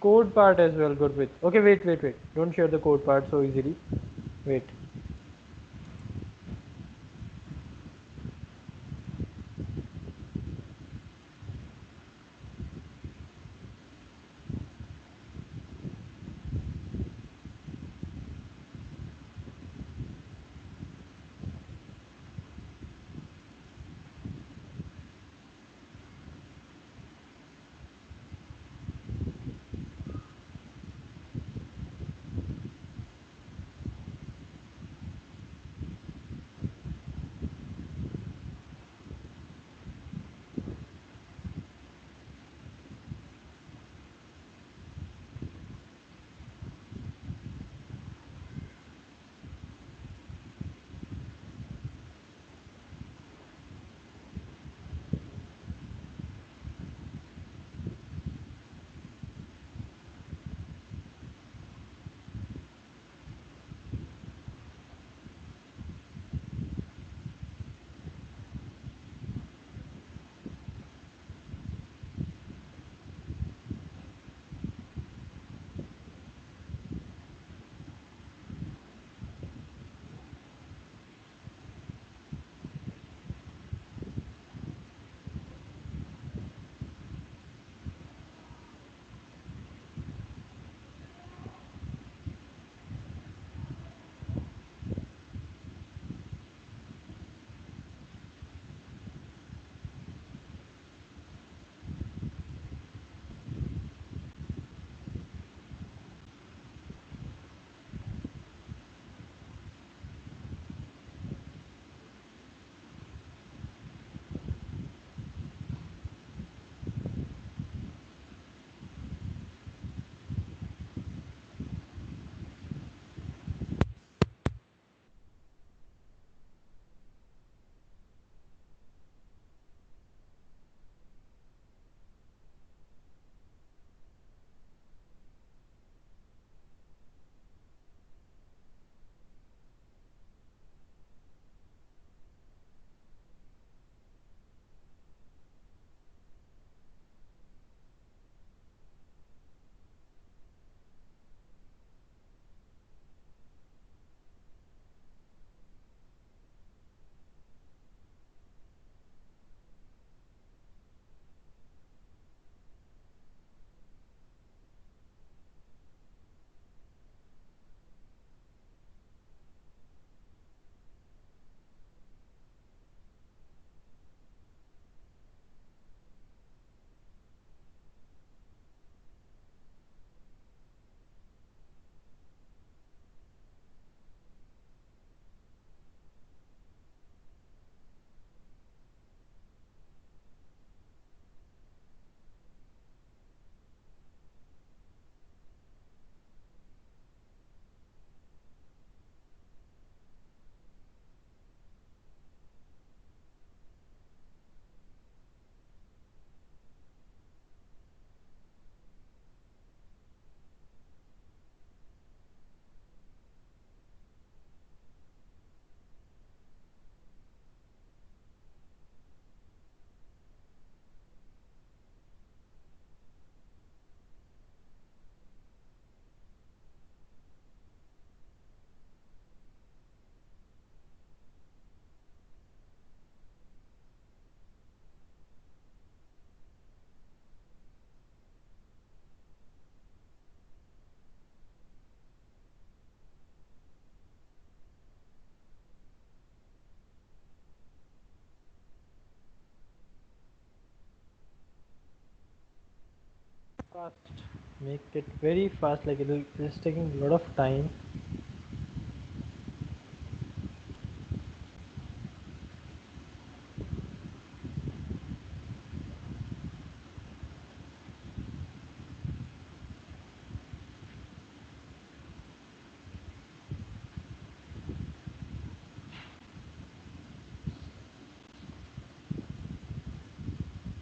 code part as well, Gurpreet? Okay, wait. Don't share the code part so easily. Wait. fast. Make it very fast. Like it's taking a lot of time.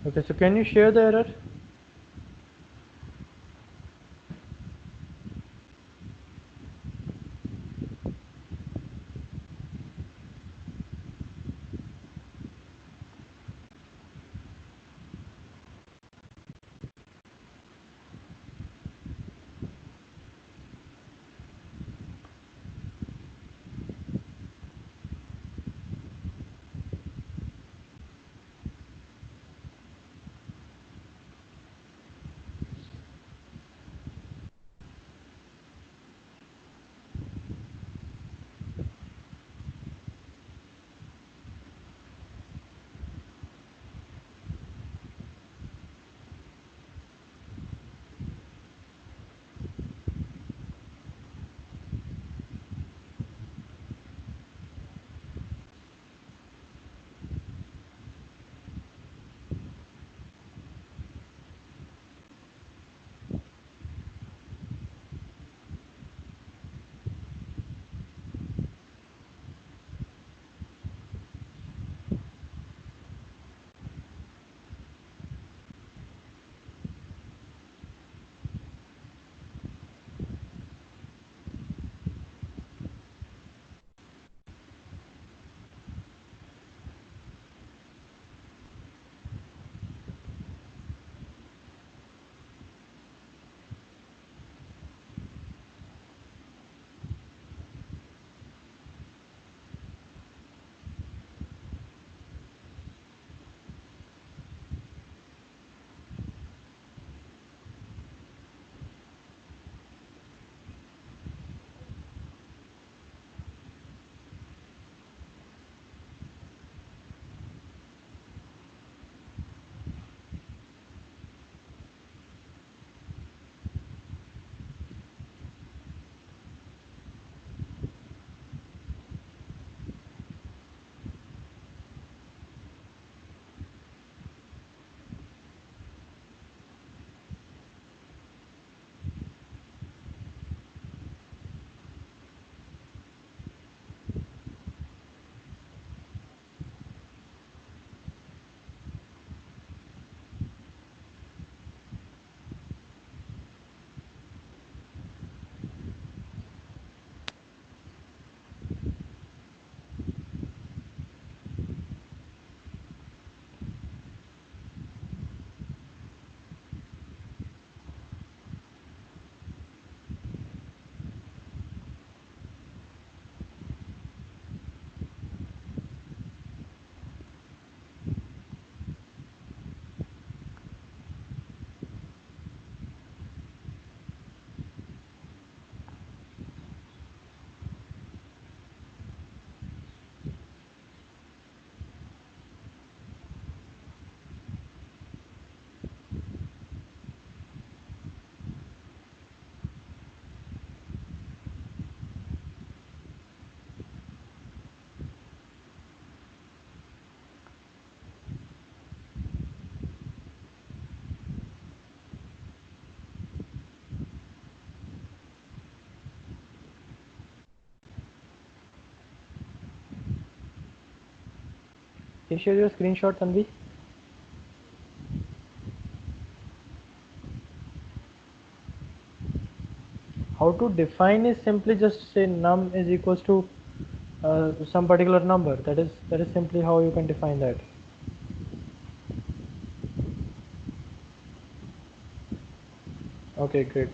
Okay, so can you share the error? Can you share your screenshot, Tanvi? How to define is simply just say num is equals to some particular number. That is simply how you can define that. Okay, great.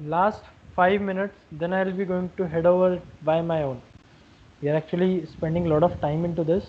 last 5 minutes, then I'll be going to head over by my own. We are actually spending a lot of time into this.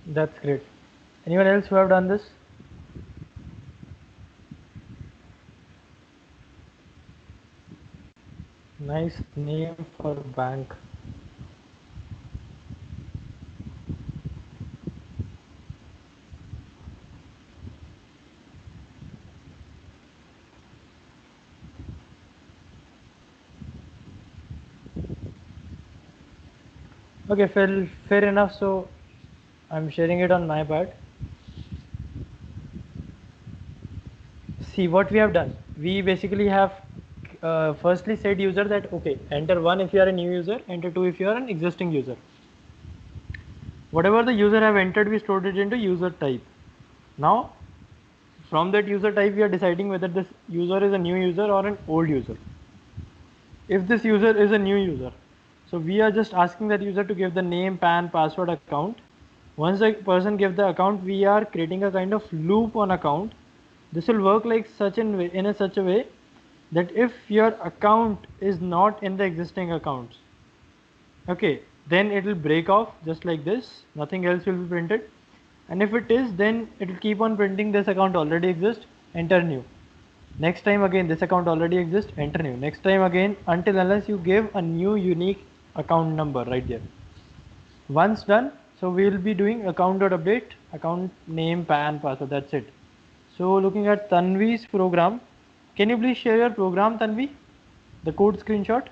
That's great. Anyone else who have done this? Nice name for bank. Okay, fair enough. So I'm sharing it on my part. See what we have done. We basically have firstly said user that okay, enter 1 if you are a new user, enter 2 if you are an existing user. Whatever the user have entered, we stored it into user type. Now from that user type, we are deciding whether this user is a new user or an old user. If this user is a new user, so we are just asking that user to give the name, PAN, password, account. Once the person gives the account, we are creating a kind of loop on account. This will work like such in such a way that if your account is not in the existing accounts, okay, then it will break off just like this. Nothing else will be printed. And if it is, then it will keep on printing this account already exists, enter new. Next time again this account already exists, enter new. Next time again until unless you give a new unique account number right there. Once done, so we will be doing account.update, account name, PAN, password, that's it. So looking at Tanvi's program, can you please share your program, Tanvi? The code screenshot.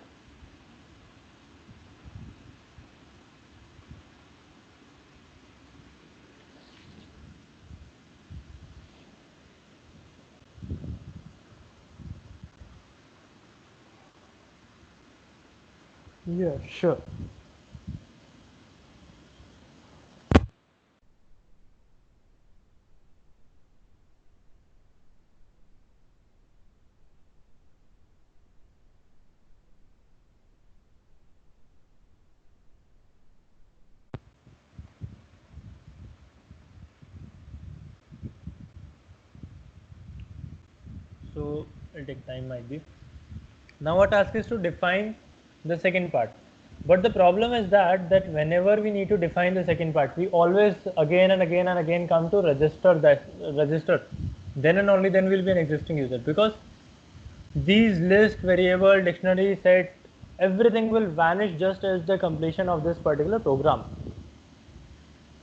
Yeah, sure. So it'll take time might be. Now our task is to define the second part. But the problem is that whenever we need to define the second part, we always again and again and again come to register. Then and only then will be an existing user, because these list, variable, dictionary, set, everything will vanish just as the completion of this particular program.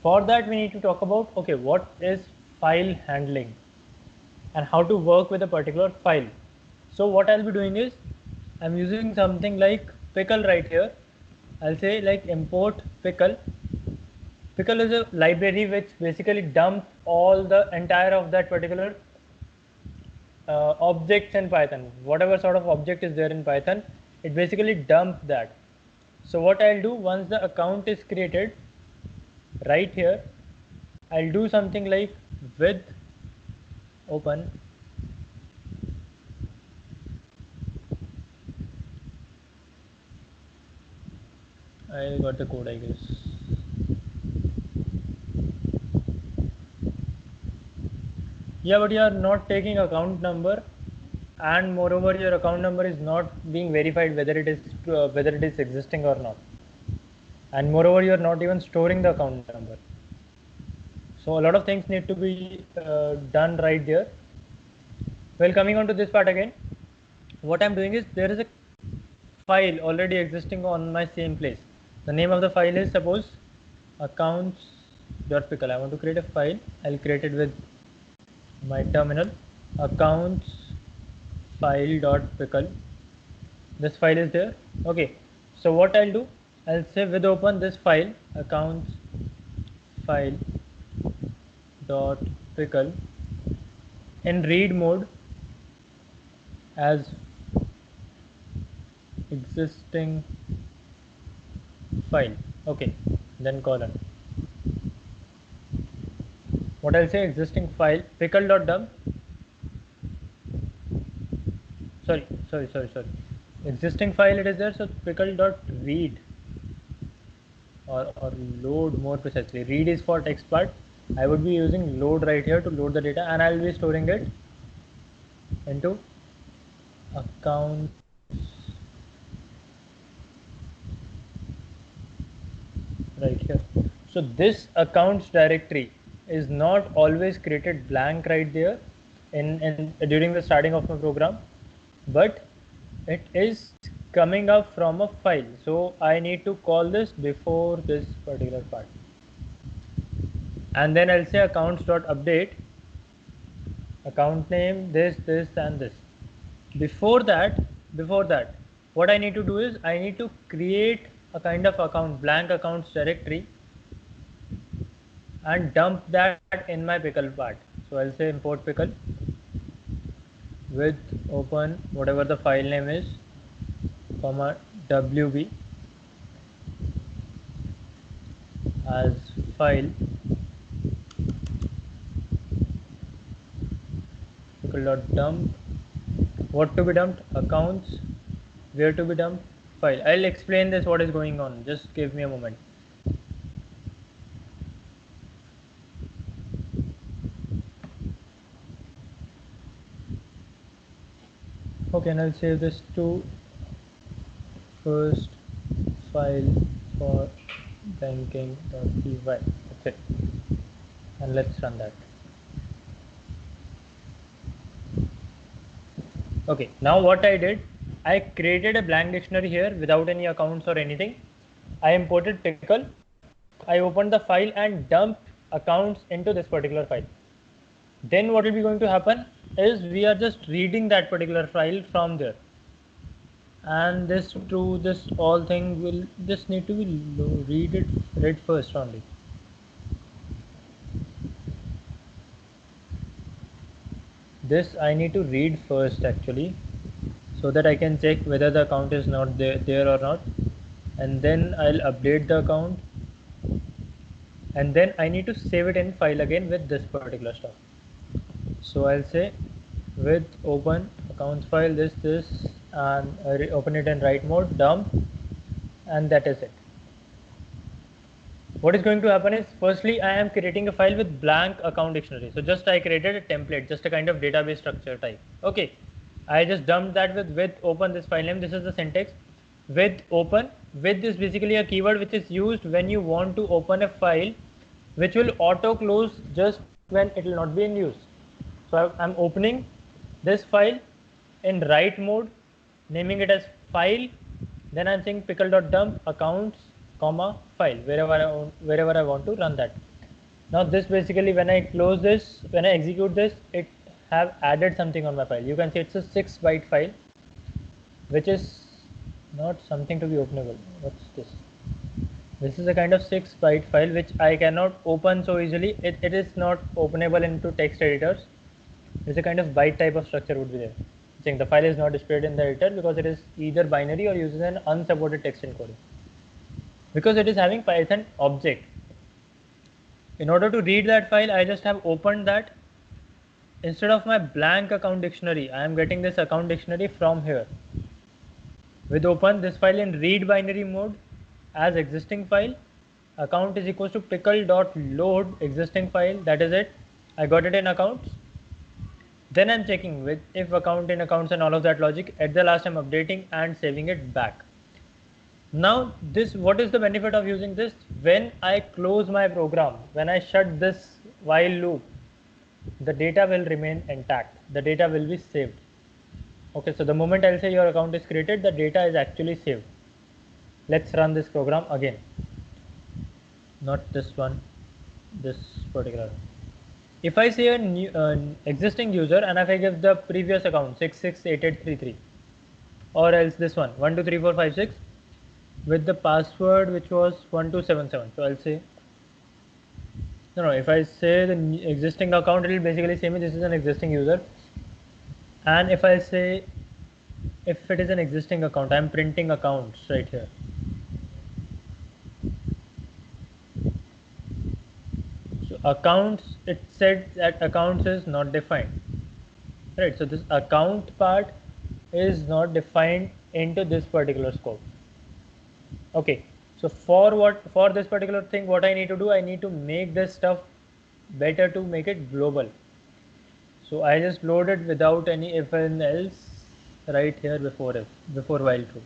For that we need to talk about okay, what is file handling and how to work with a particular file. So what I'll be doing is I'm using something like pickle right here. I'll say like import pickle. Pickle is a library which basically dump all the entire of that particular objects in Python. Whatever sort of object is there in Python, it basically dumps that. So what I'll do once the account is created, right here, I'll do something like with open I got the code, I guess. Yeah, but you are not taking account number, and moreover your account number is not being verified whether it is existing or not, and moreover you are not even storing the account number. So a lot of things need to be done right there. Well, coming on to this part again, what I'm doing is there is a file already existing on my same place. The name of the file is suppose accounts.pickle. I want to create a file. I'll create it with my terminal accounts file.pickle. This file is there. Okay, so what I'll do, I'll say with open this file accounts file.pickle in read mode as existing file. Okay, then colon. What I'll say existing file pickle.dump. Sorry. Existing file it is there, so pickle.read or load more precisely. Read is for text part. I would be using load right here to load the data, and I'll be storing it into accounts right here. So this accounts directory is not always created blank right there in during the starting of my program, but it is coming up from a file. So I need to call this before this particular part, and then I'll say accounts.update account name this and this. Before that what I need to do is I need to create a kind of account blank accounts directory and dump that in my pickle part. So I'll say import pickle with open whatever the file name is comma wb as file pickle.dump. What to be dumped? Accounts. Where to be dumped? File. I'll explain this what is going on, just give me a moment. Okay, and I'll save this to first file for banking.py. That's it, and let's run that. Okay, now what I did, I created a blank dictionary here without any accounts or anything. I imported pickle, I opened the file and dumped accounts into this particular file. Then what will be going to happen is we are just reading that particular file from there, and this all thing will just need to be read first only. This I need to read first actually, so that I can check whether the account is not there or not, and then I'll update the account, and then I need to save it in file again with this particular stuff. So I'll say with open accounts file this and open it in write mode dump, and that is it. What is going to happen is firstly I am creating a file with blank account dictionary. So just I created a template, just a kind of database structure type. Okay, I just dumped that with open this file name. This is the syntax. With open, with is basically a keyword which is used when you want to open a file which will auto close just when it will not be in use. So I'm opening this file in write mode, naming it as file, then I'm saying pickle.dump accounts comma file wherever I want to run that. Now this basically when I close this, when I execute this, it have added something on my file. You can see it's a 6-byte file which is not something to be openable. What's this? This is a kind of 6-byte file which I cannot open so easily. It is not openable into text editors. It's a kind of byte type of structure would be there. Saying the file is not displayed in the editor because it is either binary or uses an unsupported text encoding. Because it is having Python object. In order to read that file, I just have opened that. Instead of my blank account dictionary, I am getting this account dictionary from here. With open this file in read binary mode as existing file. Account is equals to pickle.load existing file. That is it. I got it in accounts. Then I'm checking with if account in accounts and all of that logic. At the last I'm updating and saving it back. Now this, what is the benefit of using this? When I close my program, when I shut this while loop, the data will remain intact. The data will be saved. Okay, so the moment I'll say your account is created, the data is actually saved. Let's run this program again. Not this one, this particular one. If I say a new existing user and if I give the previous account 668833 or else this one 123456 with the password which was 1277, so I'll say no, if I say the existing account, it will basically say me this is an existing user. And if I say if it is an existing account, I'm printing accounts right here. So accounts, it said that accounts is not defined, right? So this account part is not defined into this particular scope. Okay, so for this particular thing, what I need to do, I need to make this stuff better to make it global. So I just load it without any if and else right here before while true.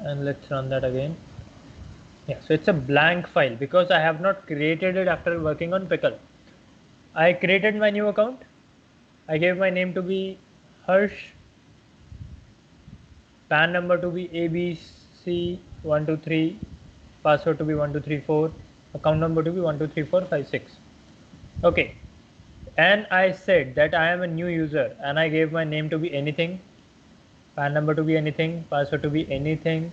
And let's run that again. Yeah, so it's a blank file because I have not created it after working on Pickle. I created my new account. I gave my name to be Harsh, PAN number to be ABC123, password to be 1234, account number to be 123456. Okay, and I said that I am a new user and I gave my name to be anything, PAN number to be anything, password to be anything,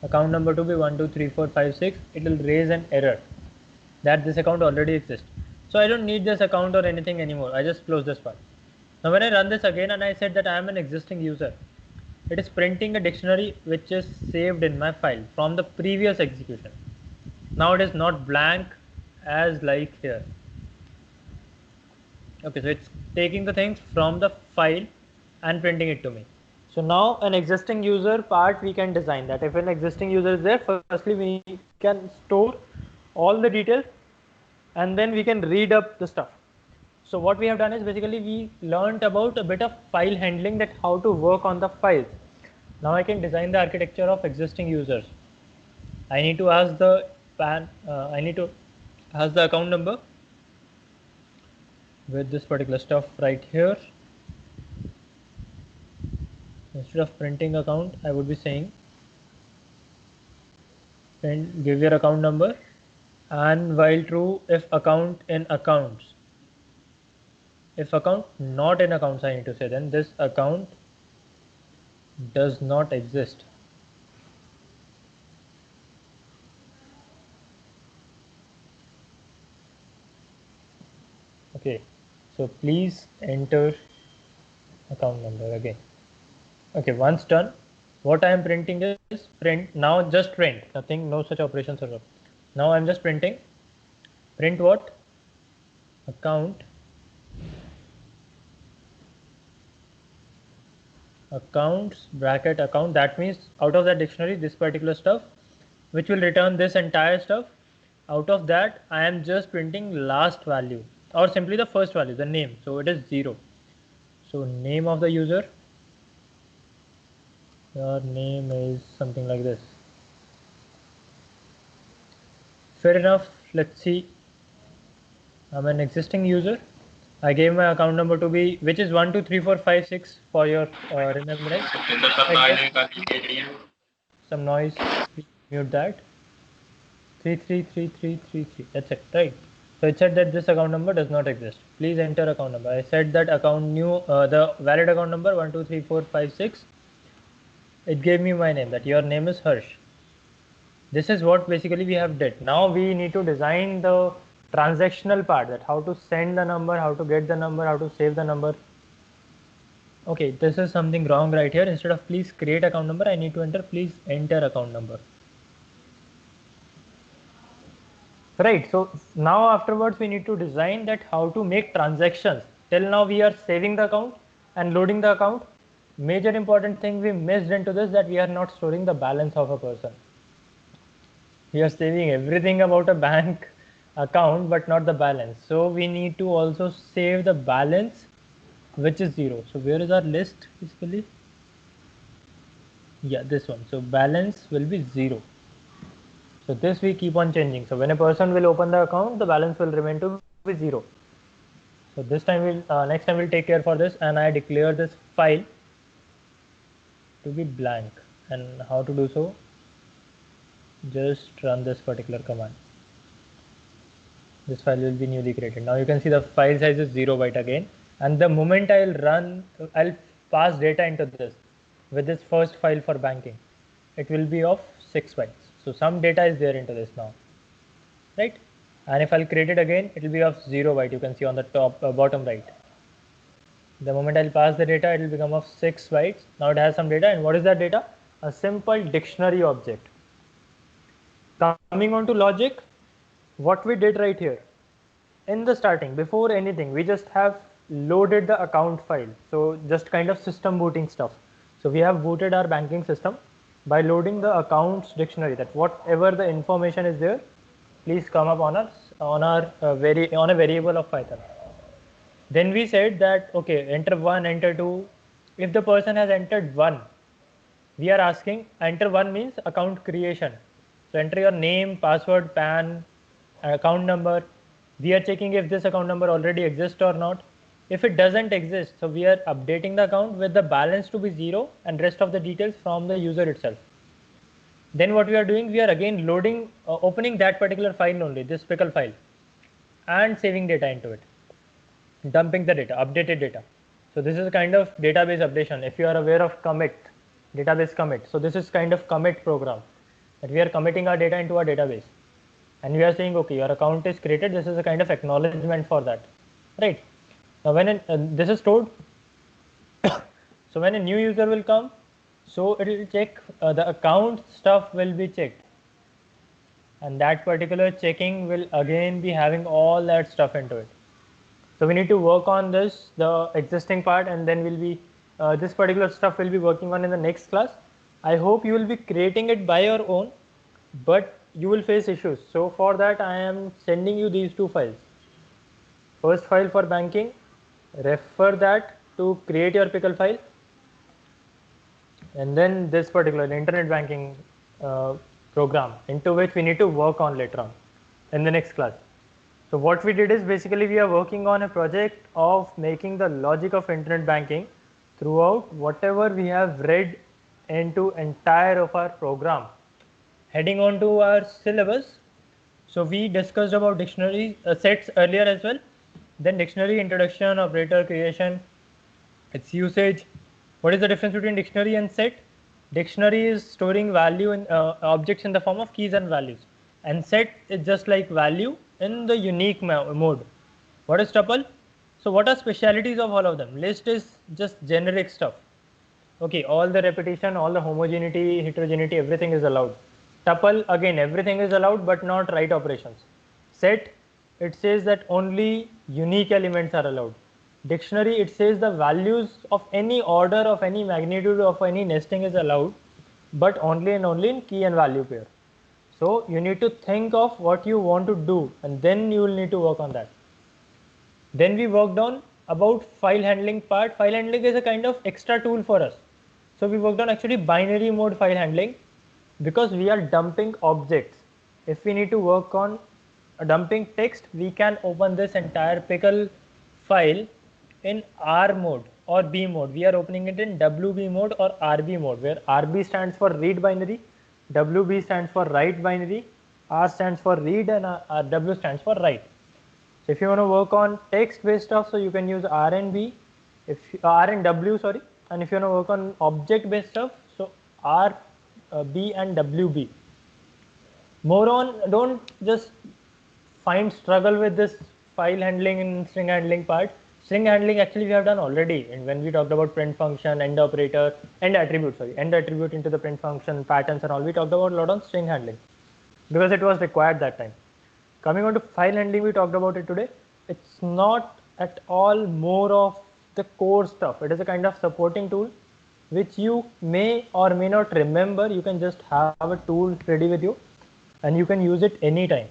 account number to be 123456. It will raise an error that this account already exists. So I don't need this account or anything anymore. I just close this part. Now when I run this again and I said that I am an existing user, it is printing a dictionary which is saved in my file from the previous execution. Now it is not blank as like here. Okay, so it's taking the things from the file and printing it to me. So now an existing user part we can design that. If an existing user is there, firstly we can store all the details and then we can read up the stuff. So what we have done is basically we learned about a bit of file handling, that how to work on the files. Now I can design the architecture of existing users. I need to ask the I need to ask the account number with this particular stuff right here. Instead of printing account, I would be saying print, give your account number, and while true if account in accounts. If account not in accounts, I need to say then this account does not exist. Okay, so please enter account number again. Okay, once done, what I am printing is print. Now just print, nothing, no such operations are. Now I'm just printing. Print what? Account. Accounts bracket account. That means out of that dictionary, this particular stuff, which will return this entire stuff. Out of that, I am just printing last value or simply the first value, the name. So it is 0. So name of the user. Your name is something like this. Fair enough. Let's see. I'm an existing user. I gave my account number to be, which is 123456 for your remembrance. Some noise. Mute that. 333333. That's it, right? So it said that this account number does not exist. Please enter account number. I said that account new the valid account number 123456. It gave me my name, that your name is Harsh. This is what basically we have did. Now we need to design the transactional part, that how to send the number, how to get the number, how to save the number. Okay, this is something wrong right here. Instead of please create account number, I need to enter please enter account number. Right, so now afterwards we need to design that how to make transactions. Till now we are saving the account. and loading the account. Major important thing we missed into this, that we are not storing the balance of a person. We are saving everything about a bank account but not the balance. So we need to also save the balance, which is 0. So where is our list basically? Yeah, this one. So balance will be 0. So this we keep on changing. So when a person will open the account, the balance will remain to be 0. So this time next time we'll take care for this, and I declare this file to be blank. And how to do so? Just run this particular command. This file will be newly created. Now you can see the file size is 0 byte again, and the moment I'll pass data into this with this first file for banking, it will be of 6 bytes. So some data is there into this now, right? And if I'll create it again, it will be of 0 byte. You can see on the top bottom right. The moment I'll pass the data, it will become of 6 bytes. Now it has some data, and what is that data? A simple dictionary object. Coming on to logic, what we did right here, in the starting, before anything, we just have loaded the account file. So just kind of system booting stuff. So we have booted our banking system by loading the accounts dictionary, that whatever the information is there, please come up on a variable of Python. Then we said that, okay, enter 1, enter 2. If the person has entered 1, we are asking, enter 1 means account creation. So enter your name, password, PAN, account number. We are checking if this account number already exists or not. If it doesn't exist, so we are updating the account with the balance to be 0 and rest of the details from the user itself. Then what we are doing, we are again loading, opening that particular file only, this pickle file, and saving data into it, dumping the data, updated data. So this is a kind of database updation. If you are aware of commit, database commit, so this is kind of commit program, that we are committing our data into our database, and we are saying, okay, your account is created. This is a kind of acknowledgement for that, right? Now when this is stored, so when a new user will come, so it will check, the account stuff will be checked, and that particular checking will again be having all that stuff into it. So we need to work on this, the existing part, and then we'll be this particular stuff we'll be working on in the next class. I hope you will be creating it by your own, but you will face issues. So for that, I am sending you these two files. First file for banking, refer that to create your pickle file, and then this particular internet banking program, into which we need to work on later on in the next class. So what we did is, basically we are working on a project of making the logic of internet banking throughout whatever we have read into entire of our program. Heading on to our syllabus, so we discussed about dictionary sets earlier as well. Then dictionary introduction, operator creation, its usage. What is the difference between dictionary and set? Dictionary is storing value in objects in the form of keys and values, and set is just like value in the unique mode. What is tuple? So what are specialities of all of them? List is just generic stuff. Okay, all the repetition, all the homogeneity, heterogeneity, everything is allowed. Tuple, again, everything is allowed, but not write operations. Set, it says that only unique elements are allowed. Dictionary, it says the values of any order, of any magnitude, of any nesting is allowed, but only and only in key and value pair. So you need to think of what you want to do, and then you will need to work on that. Then we worked on about file handling part. File handling is a kind of extra tool for us. So we worked on actually binary mode file handling, because we are dumping objects. If we need to work on dumping text, we can open this entire pickle file in R mode or B mode. We are opening it in WB mode or RB mode, where RB stands for read binary, WB stands for write binary, R stands for read, and W stands for write. So if you want to work on text based stuff, so you can use R and B, if R and W, sorry. And if you want to work on object based stuff, so R, B and WB. More on, don't just find struggle with this file handling and string handling part. String handling actually we have done already, and when we talked about print function, end operator, end attribute into the print function, patterns and all, we talked about a lot on string handling because it was required that time. Coming on to file handling, we talked about it today. It's not at all more of the core stuff. It is a kind of supporting tool which you may or may not remember. You can just have a tool ready with you and you can use it anytime.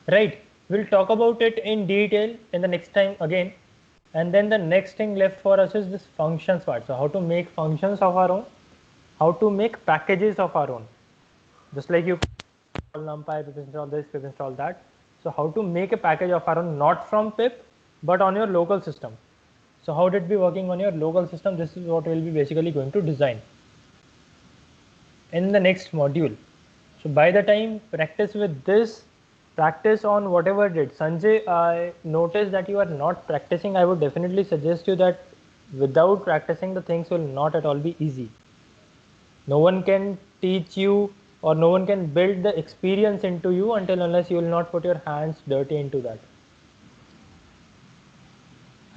Right, we'll talk about it in detail in the next time again. And then the next thing left for us is this functions part. So how to make functions of our own, how to make packages of our own. Just like you install NumPy, pip install this, pip install that. So how to make a package of our own, not from pip, but on your local system. So how it be working on your local system? This is what we'll be basically going to design in the next module. So by the time practice with this, practice on whatever did. Sanjay, I noticed that you are not practicing. I would definitely suggest you that without practicing, the things will not at all be easy. No one can teach you or no one can build the experience into you until unless you will not put your hands dirty into that.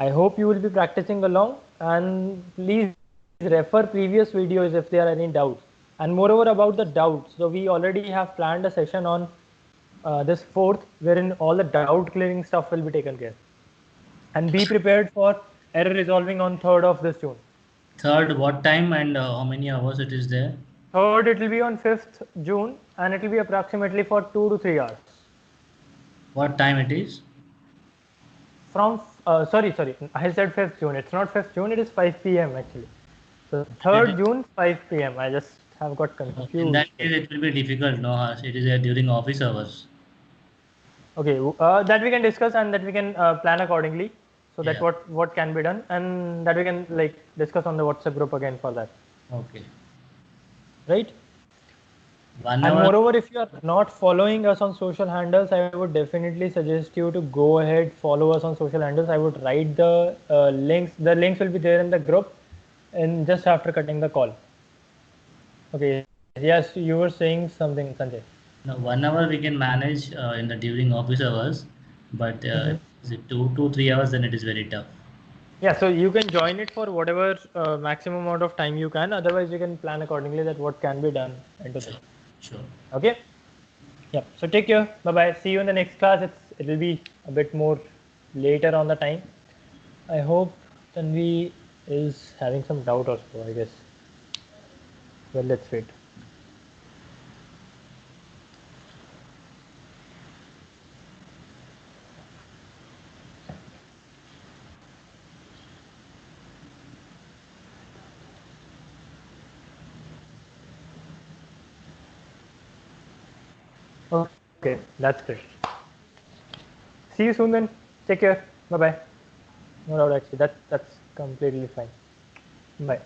I hope you will be practicing along, and please refer previous videos if there are any doubts. And moreover about the doubts, so we already have planned a session on this 4th wherein all the doubt clearing stuff will be taken care. And be prepared for error resolving on 3rd of this June. 3rd, what time and how many hours it is there? 3rd, it will be on 5th June and it will be approximately for 2 to 3 hours. What time it is? From, sorry, I said 5th June. It's not 5th June, it is 5 p.m. actually. So 3rd June, 5 p.m. I just have got confused. In that case, it will be difficult, no, Harsh. It is during office hours. Okay, that we can discuss and that we can plan accordingly. So that what can be done and that we can like discuss on the WhatsApp group again for that. Okay. Right? 1 and hour. moreover, if you are not following us on social handles, I would definitely suggest you to go ahead, follow us on social handles. I would write the links. The links will be there in the group and just after cutting the call. Okay. Yes, you were saying something, Sanjay. No, 1 hour we can manage in the during office hours, but if it's 2 to 3 hours, then it is very tough. Yeah, so you can join it for whatever maximum amount of time you can. Otherwise, you can plan accordingly that what can be done into this. Sure. Okay. Yeah. So take care. Bye bye. See you in the next class. It will be a bit more later on the time. I hope Tanvi is having some doubt also, I guess. Well, let's wait. Okay, that's great. See you soon then. Take care. Bye bye. No doubt actually. That's completely fine. Bye.